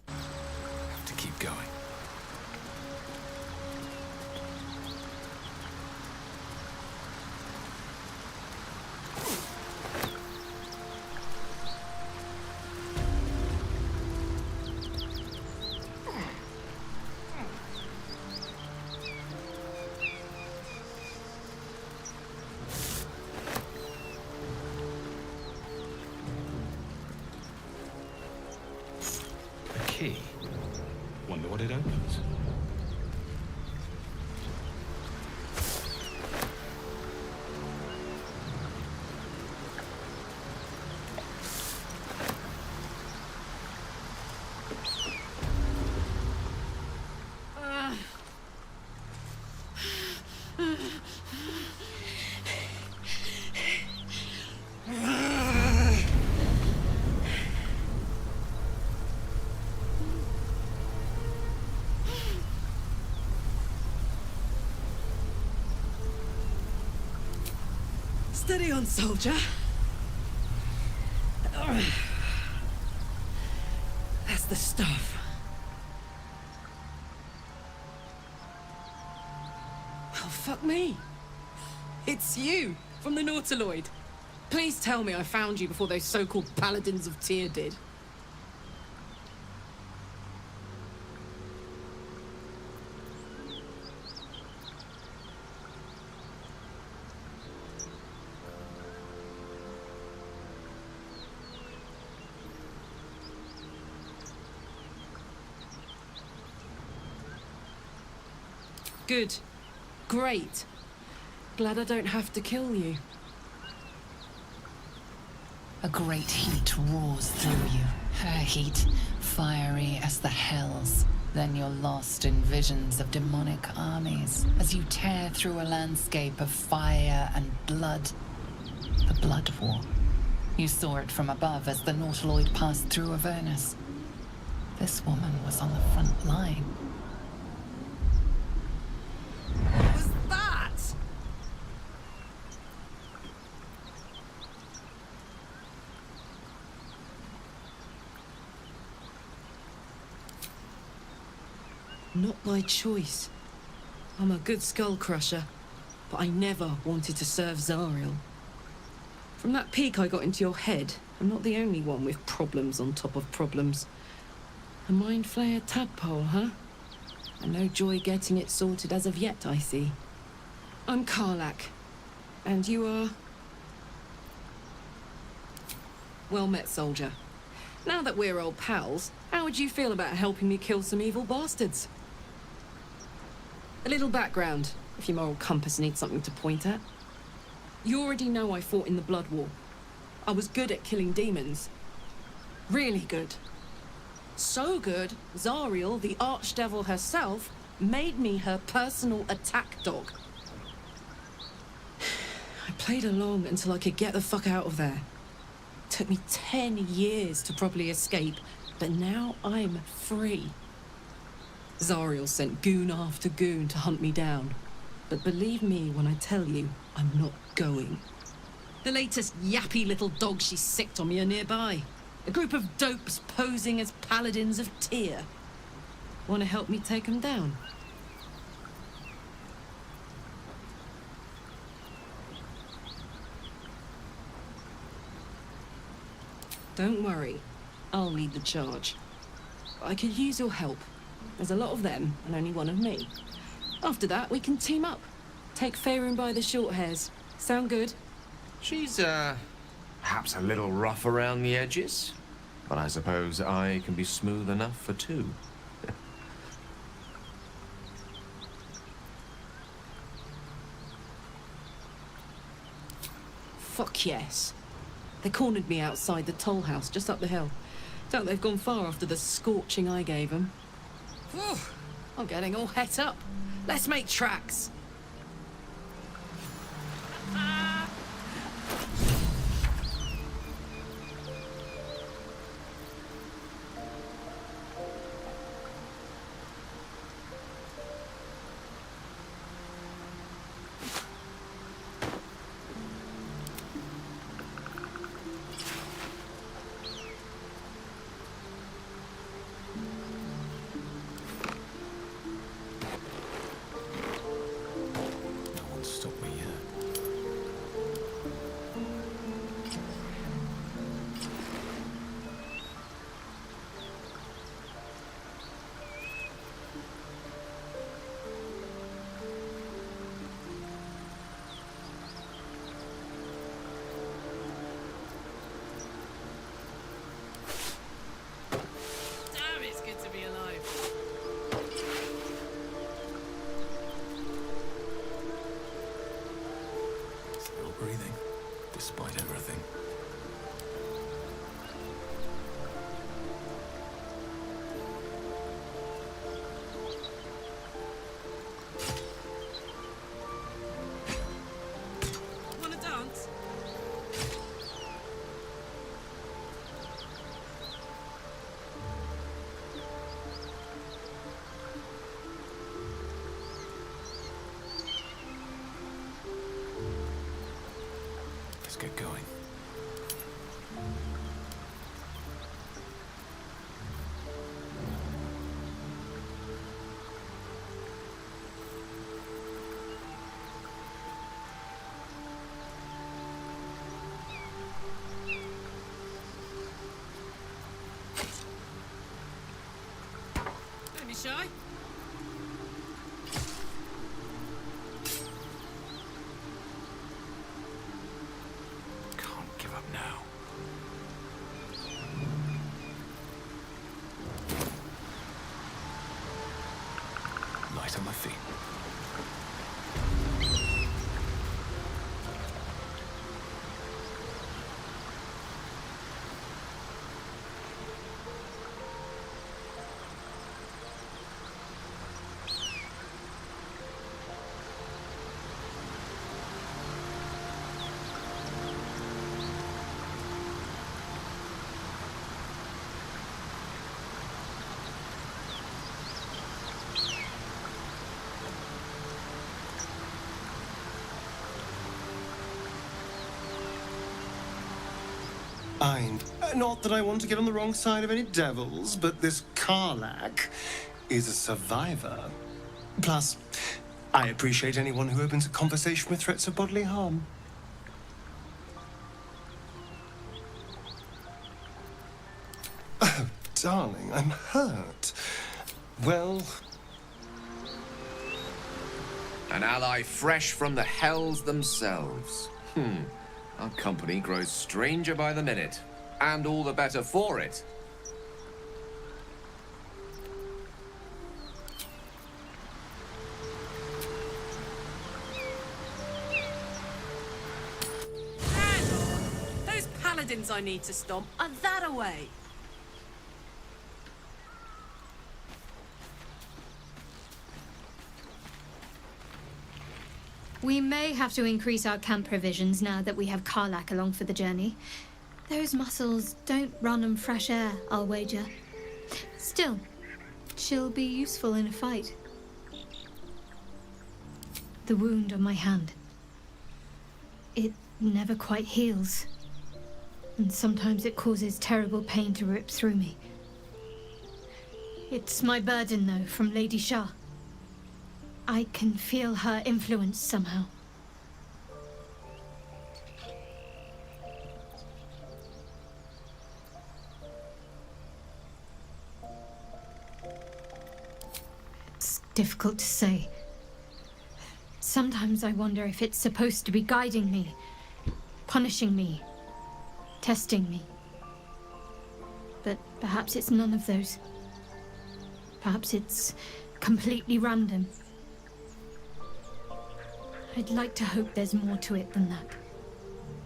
Have to keep going. Key. Wonder what it opens. Steady on, soldier. That's the stuff. Well, fuck me. It's you, from the Nautiloid. Please tell me I found you before those so-called Paladins of Tyr did. Good. Great. Glad I don't have to kill you. A great heat roars through you. Her heat, fiery as the hells. Then you're lost in visions of demonic armies as you tear through a landscape of fire and blood. The Blood War. You saw it from above as the Nautiloid passed through Avernus. This woman was on the front line. What was that? Not by choice. I'm a good skull crusher, but I never wanted to serve Zariel. From that peek I got into your head, I'm not the only one with problems on top of problems. A mind flayer tadpole, huh? And no joy getting it sorted as of yet, I see. I'm Karlach. And you are? Well met, soldier. Now that we're old pals, how would you feel about helping me kill some evil bastards? A little background, if your moral compass needs something to point at. You already know I fought in the Blood War. I was good at killing demons. Really good. So good, Zariel, the archdevil herself, made me her personal attack dog. I played along until I could get the fuck out of there. It took me 10 years to properly escape, but now I'm free. Zariel sent goon after goon to hunt me down. But believe me when I tell you, I'm not going. The latest yappy little dogs she sicked on me are nearby. A group of dopes posing as Paladins of Tyr. Want to help me take them down? Don't worry, I'll lead the charge. I could use your help. There's a lot of them, and only one of me. After that, we can team up. Take Faerun by the short hairs. Sound good? She's, perhaps a little rough around the edges, but I suppose I can be smooth enough for two. Fuck yes. They cornered me outside the toll house just up the hill. Doubt they've gone far after the scorching I gave them. Whew, I'm getting all het up. Let's make tracks. Breathing, despite everything. Wanna dance? Let's get going. shy? Can't give up now. Light on my feet. Not that I want to get on the wrong side of any devils, but this Karlach is a survivor. Plus, I appreciate anyone who opens a conversation with threats of bodily harm. Oh, darling, I'm hurt. Well... An ally fresh from the hells themselves. Our company grows stranger by the minute. And all the better for it. Those paladins I need to stomp are that away. We may have to increase our camp provisions now that we have Karlach along for the journey. Those muscles don't run on fresh air, I'll wager. Still, she'll be useful in a fight. The wound on my hand. It never quite heals. And sometimes it causes terrible pain to rip through me. It's my burden, though, from Lady Shah. I can feel her influence somehow. It's difficult to say. Sometimes I wonder if it's supposed to be guiding me, punishing me, testing me. But perhaps it's none of those. Perhaps it's completely random. I'd like to hope there's more to it than that.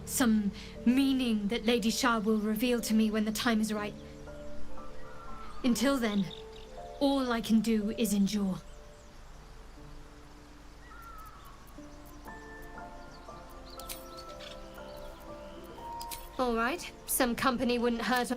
Some meaning that Lady Shah will reveal to me when the time is right. Until then, all I can do is endure. All right, some company wouldn't hurt.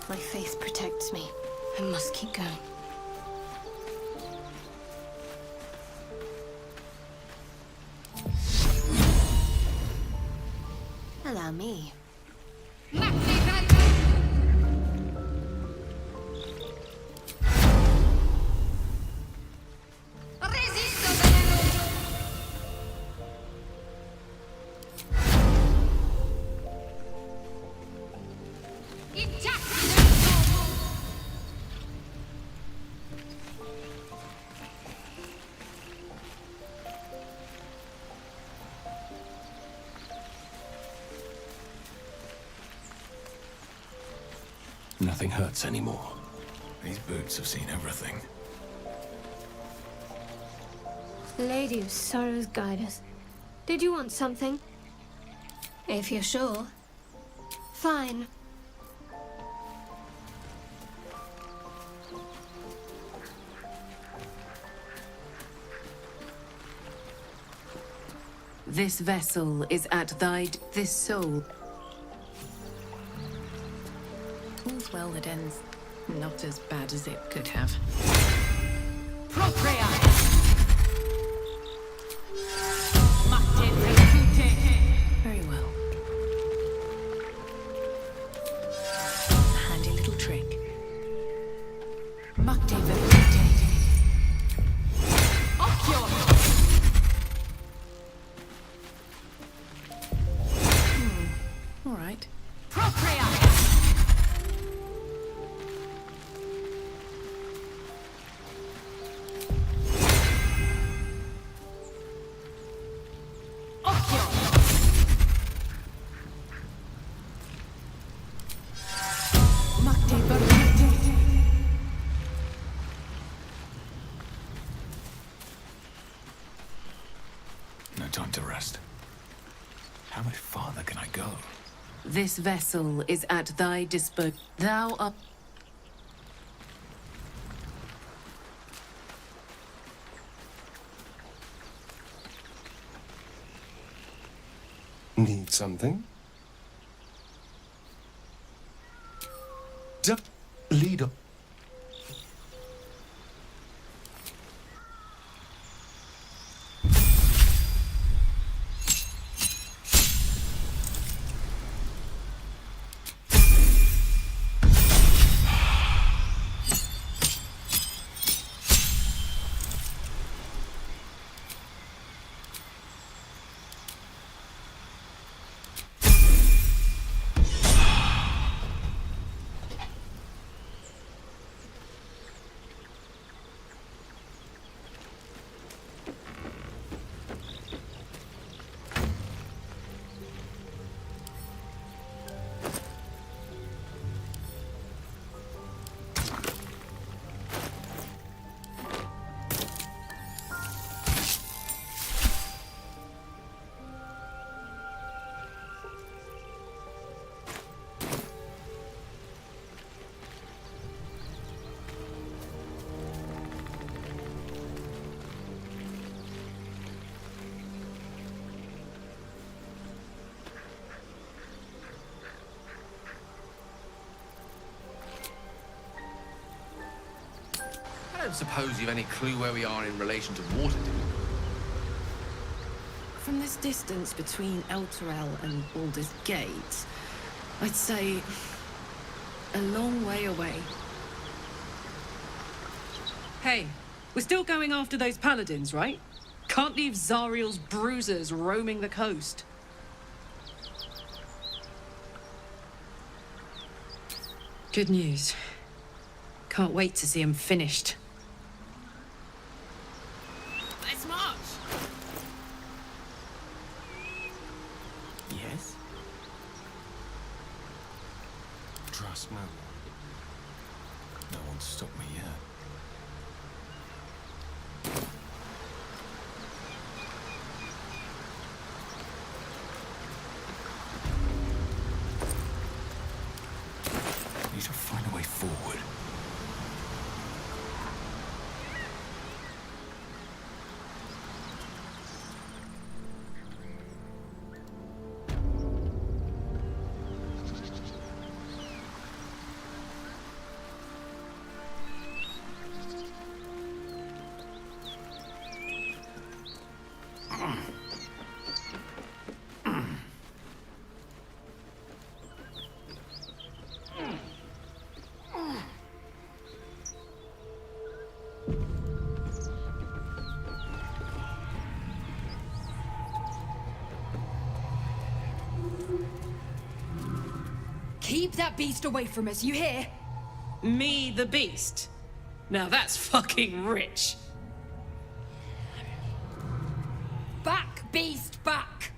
My faith protects me. I must keep going. Allow me. Nothing hurts anymore. These boots have seen everything. Lady of Sorrows, guide us. Did you want something? If you're sure. Fine. This vessel is at thy... This soul... All's well that ends not as bad as it could have. Very well. Handy little trick. All right. No time to rest. How much farther can I go? This vessel is at thy disposal. Thou art... Need something? Leader. I don't suppose you've any clue where we are in relation to Waterdeep. From this distance between Elturel and Baldur's Gate, I'd say a long way away. Hey, we're still going after those paladins, right? Can't leave Zariel's bruisers roaming the coast. Good news. Can't wait to see him finished. Let's march! Yes? Trust no one. No one's stopped me yet. Need to find a way forward. Keep that beast away from us, you hear? Me, the beast? Now that's fucking rich. Back, beast, back!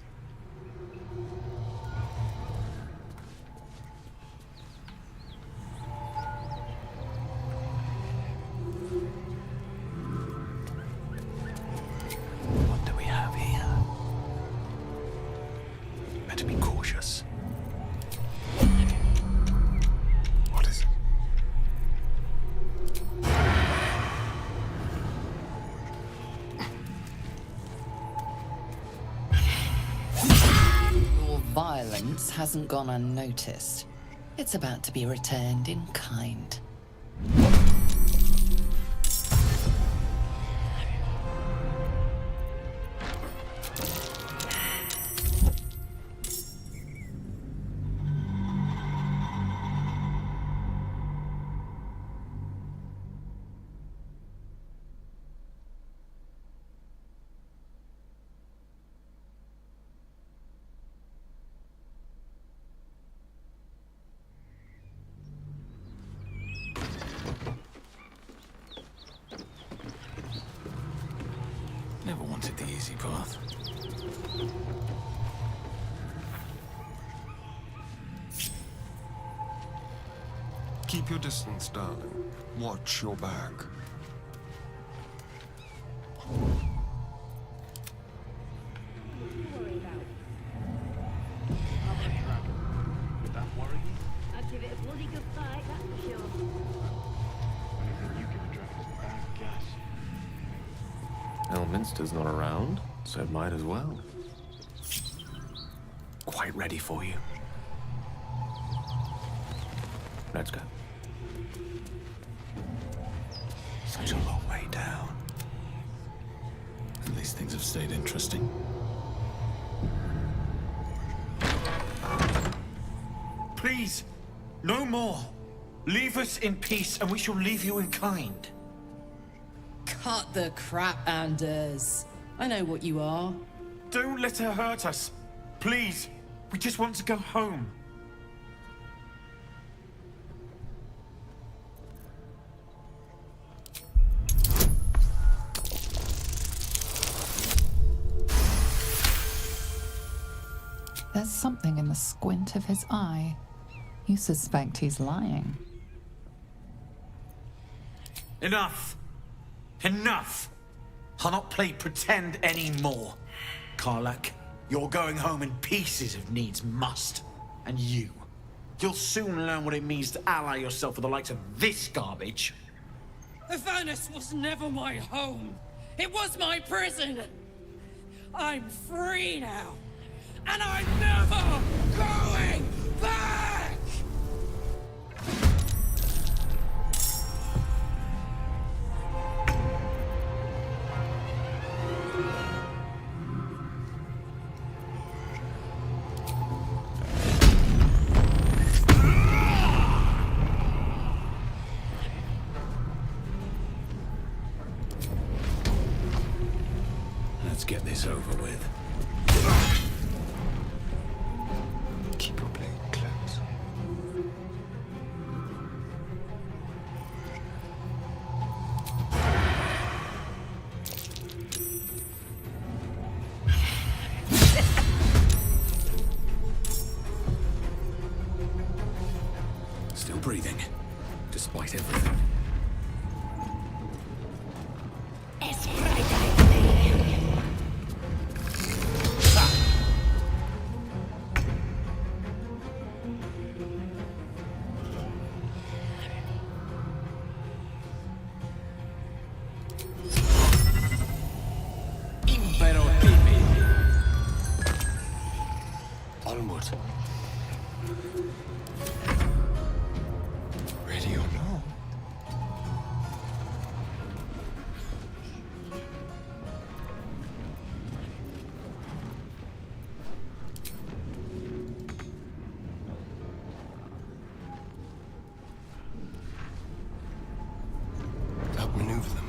violence hasn't gone unnoticed. It's about to be returned in kind. Never wanted the easy path. Keep your distance, darling. Watch your back. I'd give it a bloody good fight, that's for sure. Elminster's not around, so might as well. Quite ready for you. Let's go. Such a long way down. At least things have stayed interesting. Please, no more. Leave us in peace, and we shall leave you in kind. Cut the crap, Anders. I know what you are. Don't let her hurt us. Please, we just want to go home. There's something in the squint of his eye. You suspect he's lying. Enough. Enough! I'll not play pretend anymore. Karlak, you're going home in pieces if needs must. And you'll soon learn what it means to ally yourself with the likes of this garbage. Avernus was never my home. It was my prison. I'm free now. And I'm never going back! Let's get this over with. Keep your blade close. Still breathing, despite everything. Onward. Ready or not? Outmaneuver them.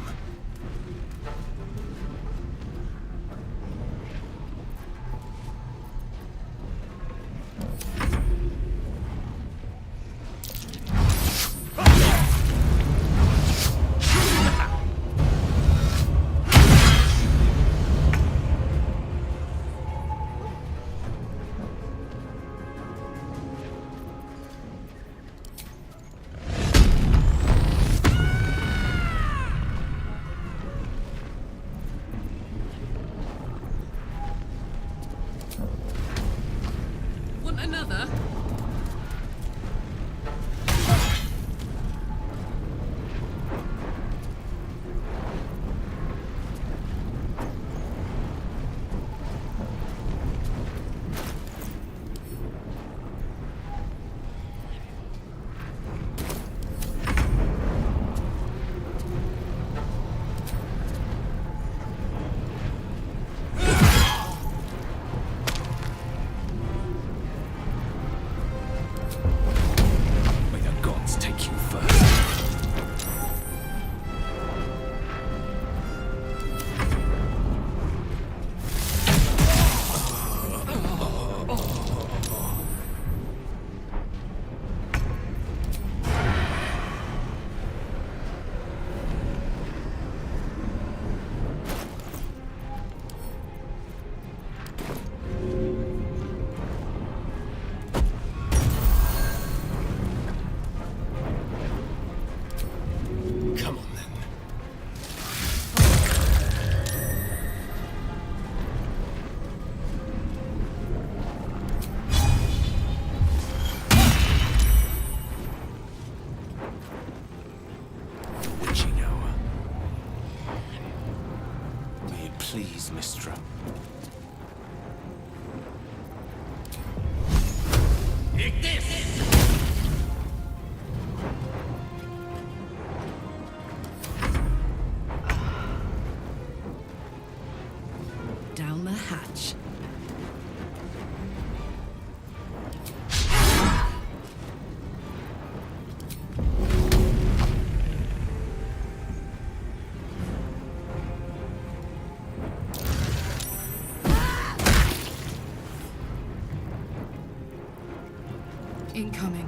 Please, Mistra. Take this! Down the hatch. Incoming.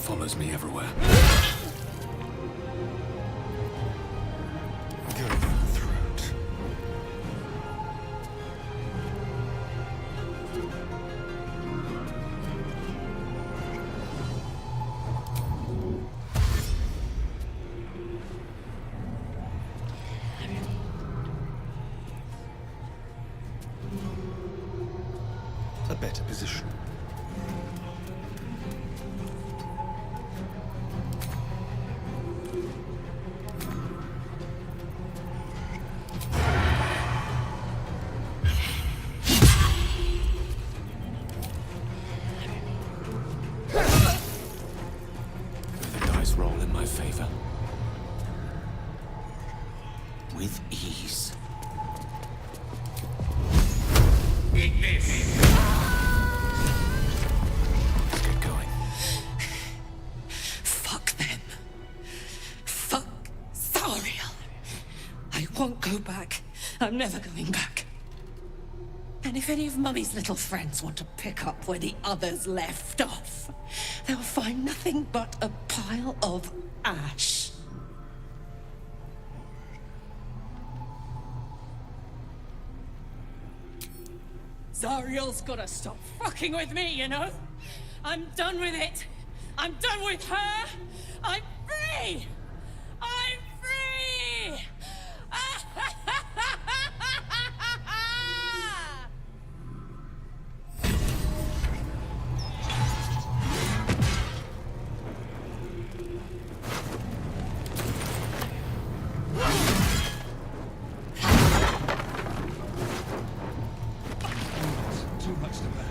Follows me everywhere. Go for the throat. A better position. Roll in my favor. With ease. Eat this! Let's get going. Fuck them. Fuck Zariel. I won't go back. I'm never going back. And if any of Mummy's little friends want to pick up where the others left off, they'll find nothing but a pile of ash. Zariel's gotta stop fucking with me, you know? I'm done with it. I'm done with her. I'm free! I'm free! Too much to bear.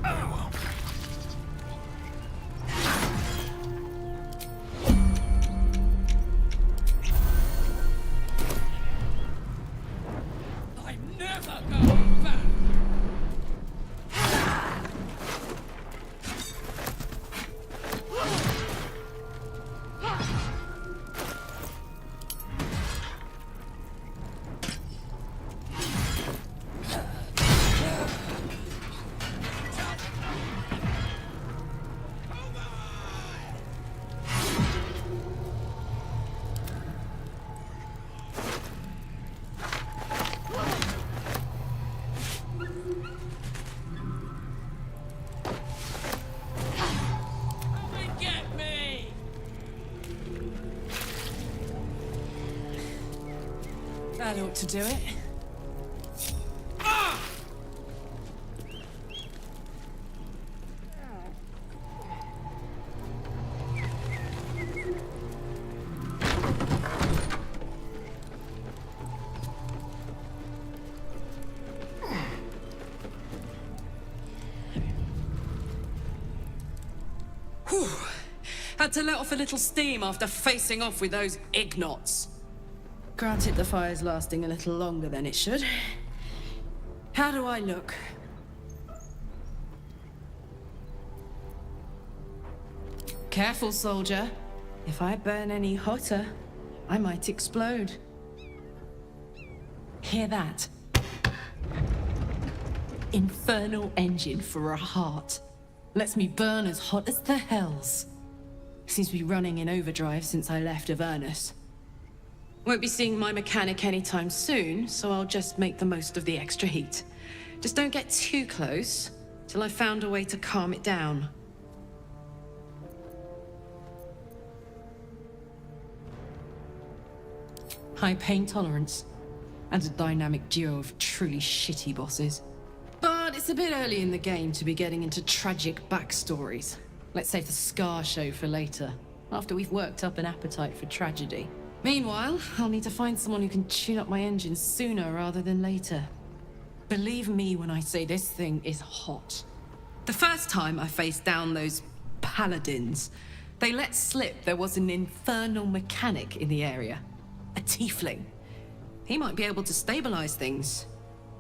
Very well. That ought to do it. Whew. Had to let off a little steam after facing off with those ignots. Granted, the fire's lasting a little longer than it should. How do I look? Careful, soldier. If I burn any hotter, I might explode. Hear that? Infernal engine for a heart. Lets me burn as hot as the hells. Seems to be running in overdrive since I left Avernus. Won't be seeing my mechanic anytime soon, so I'll just make the most of the extra heat. Just don't get too close, till I've found a way to calm it down. High pain tolerance, and a dynamic duo of truly shitty bosses. But it's a bit early in the game to be getting into tragic backstories. Let's save the Scar show for later, after we've worked up an appetite for tragedy. Meanwhile, I'll need to find someone who can tune up my engine sooner rather than later. Believe me when I say this thing is hot. The first time I faced down those paladins, they let slip there was an infernal mechanic in the area. A tiefling. He might be able to stabilize things,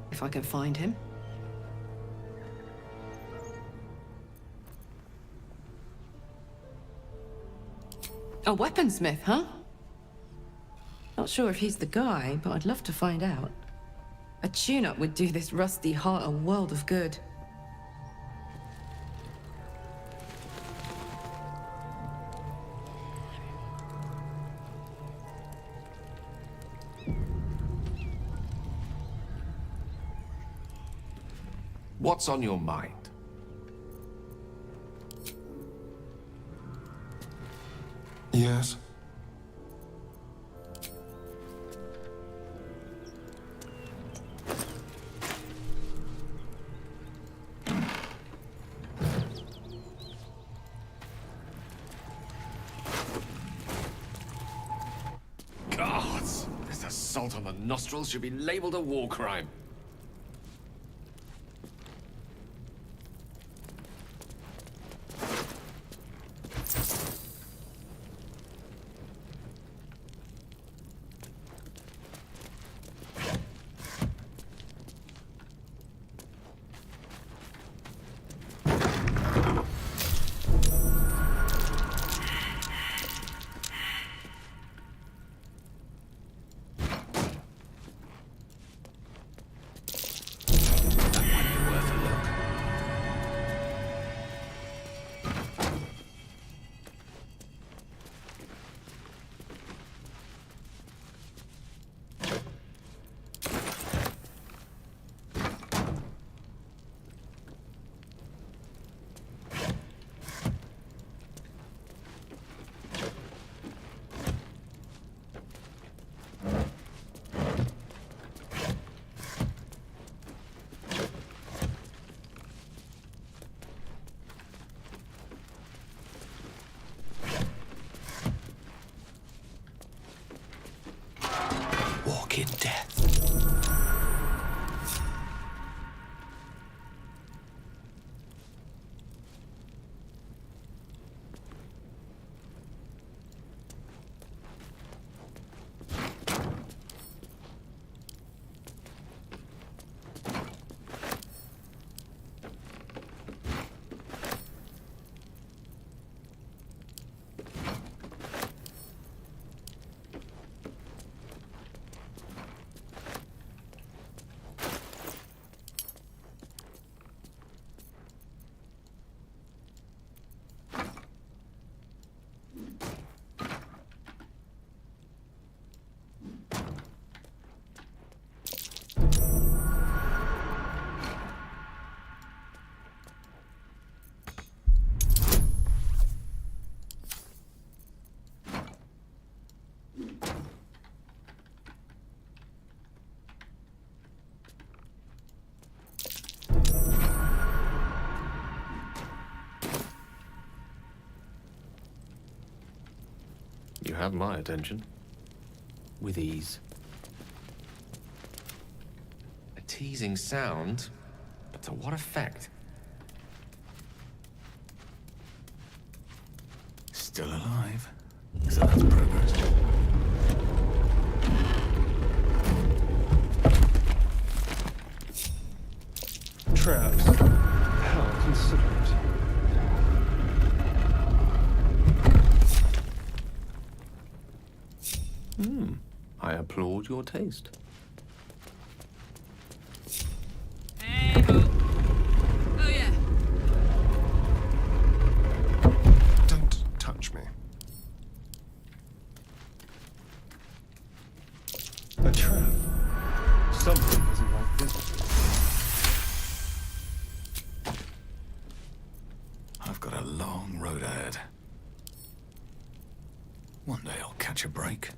if I can find him. A weaponsmith, huh? Not sure if he's the guy, but I'd love to find out. A tune-up would do this rusty heart a world of good. What's on your mind? Yes? Gods! This assault on the nostrils should be labeled a war crime. have my attention. With ease. A teasing sound, but to what effect? Still alive. So that's progress. Traps. How considerate. I applaud your taste. Oh, yeah. Don't touch me. A trap. Something isn't like this. I've got a long road ahead. One day I'll catch a break.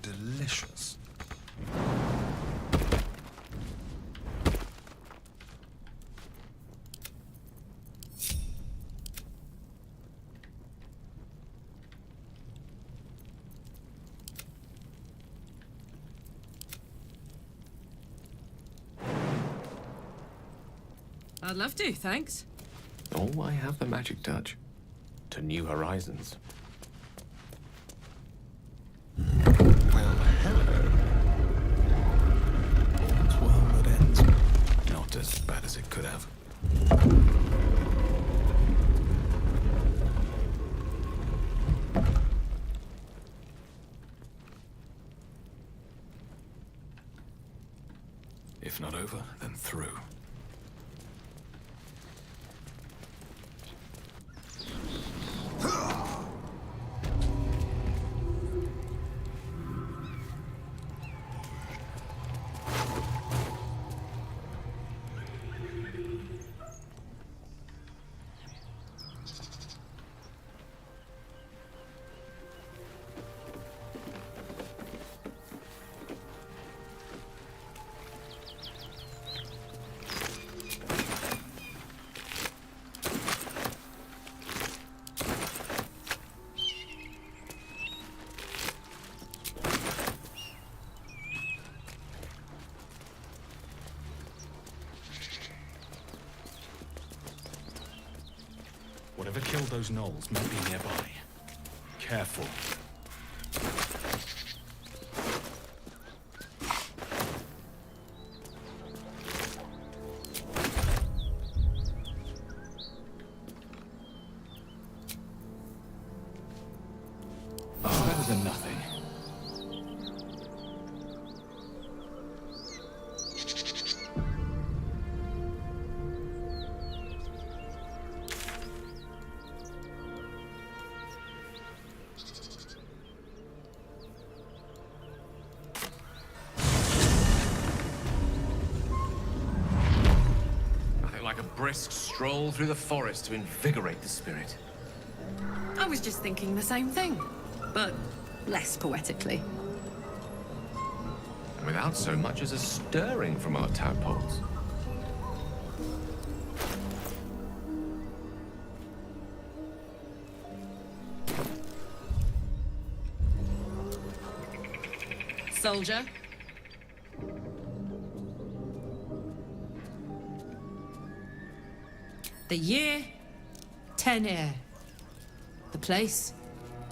Delicious. I'd love to, thanks. Oh, I have the magic touch. To new horizons. Not as bad as it could have. If not over, then through. Whatever killed those gnolls might be nearby. Careful. brisk stroll through the forest to invigorate the spirit. I was just thinking the same thing, but less poetically. Without so much as a stirring from our tadpoles. Soldier. The year, 10 air. The place,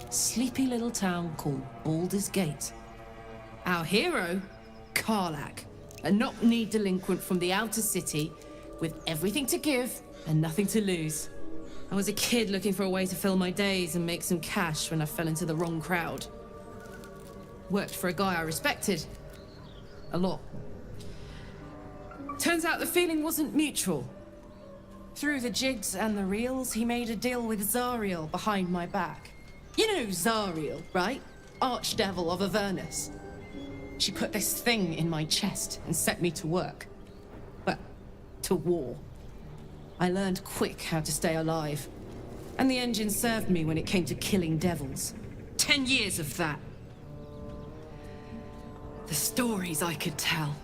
sleepy little town called Baldurs Gate. Our hero, Karlach, a knock-knee delinquent from the outer city with everything to give and nothing to lose. I was a kid looking for a way to fill my days and make some cash when I fell into the wrong crowd. Worked for a guy I respected. A lot. Turns out the feeling wasn't mutual. Through the jigs and the reels, he made a deal with Zariel behind my back. You know Zariel, right? Archdevil of Avernus. She put this thing in my chest and set me to work. Well, to war. I learned quick how to stay alive. And the engine served me when it came to killing devils. 10 years of that. The stories I could tell.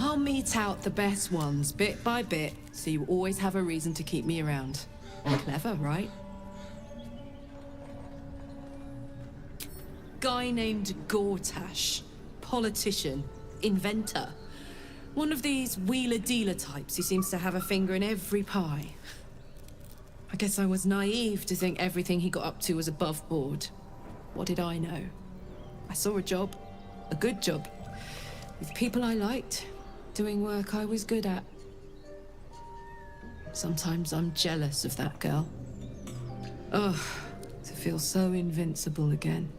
I'll mete out the best ones bit by bit, so you always have a reason to keep me around. Clever, right? Guy named Gortash. Politician. Inventor. One of these wheeler-dealer types who seems to have a finger in every pie. I guess I was naive to think everything he got up to was above board. What did I know? I saw a job. A good job. With people I liked. Doing work I was good at. Sometimes I'm jealous of that girl. Ugh, to feel so invincible again.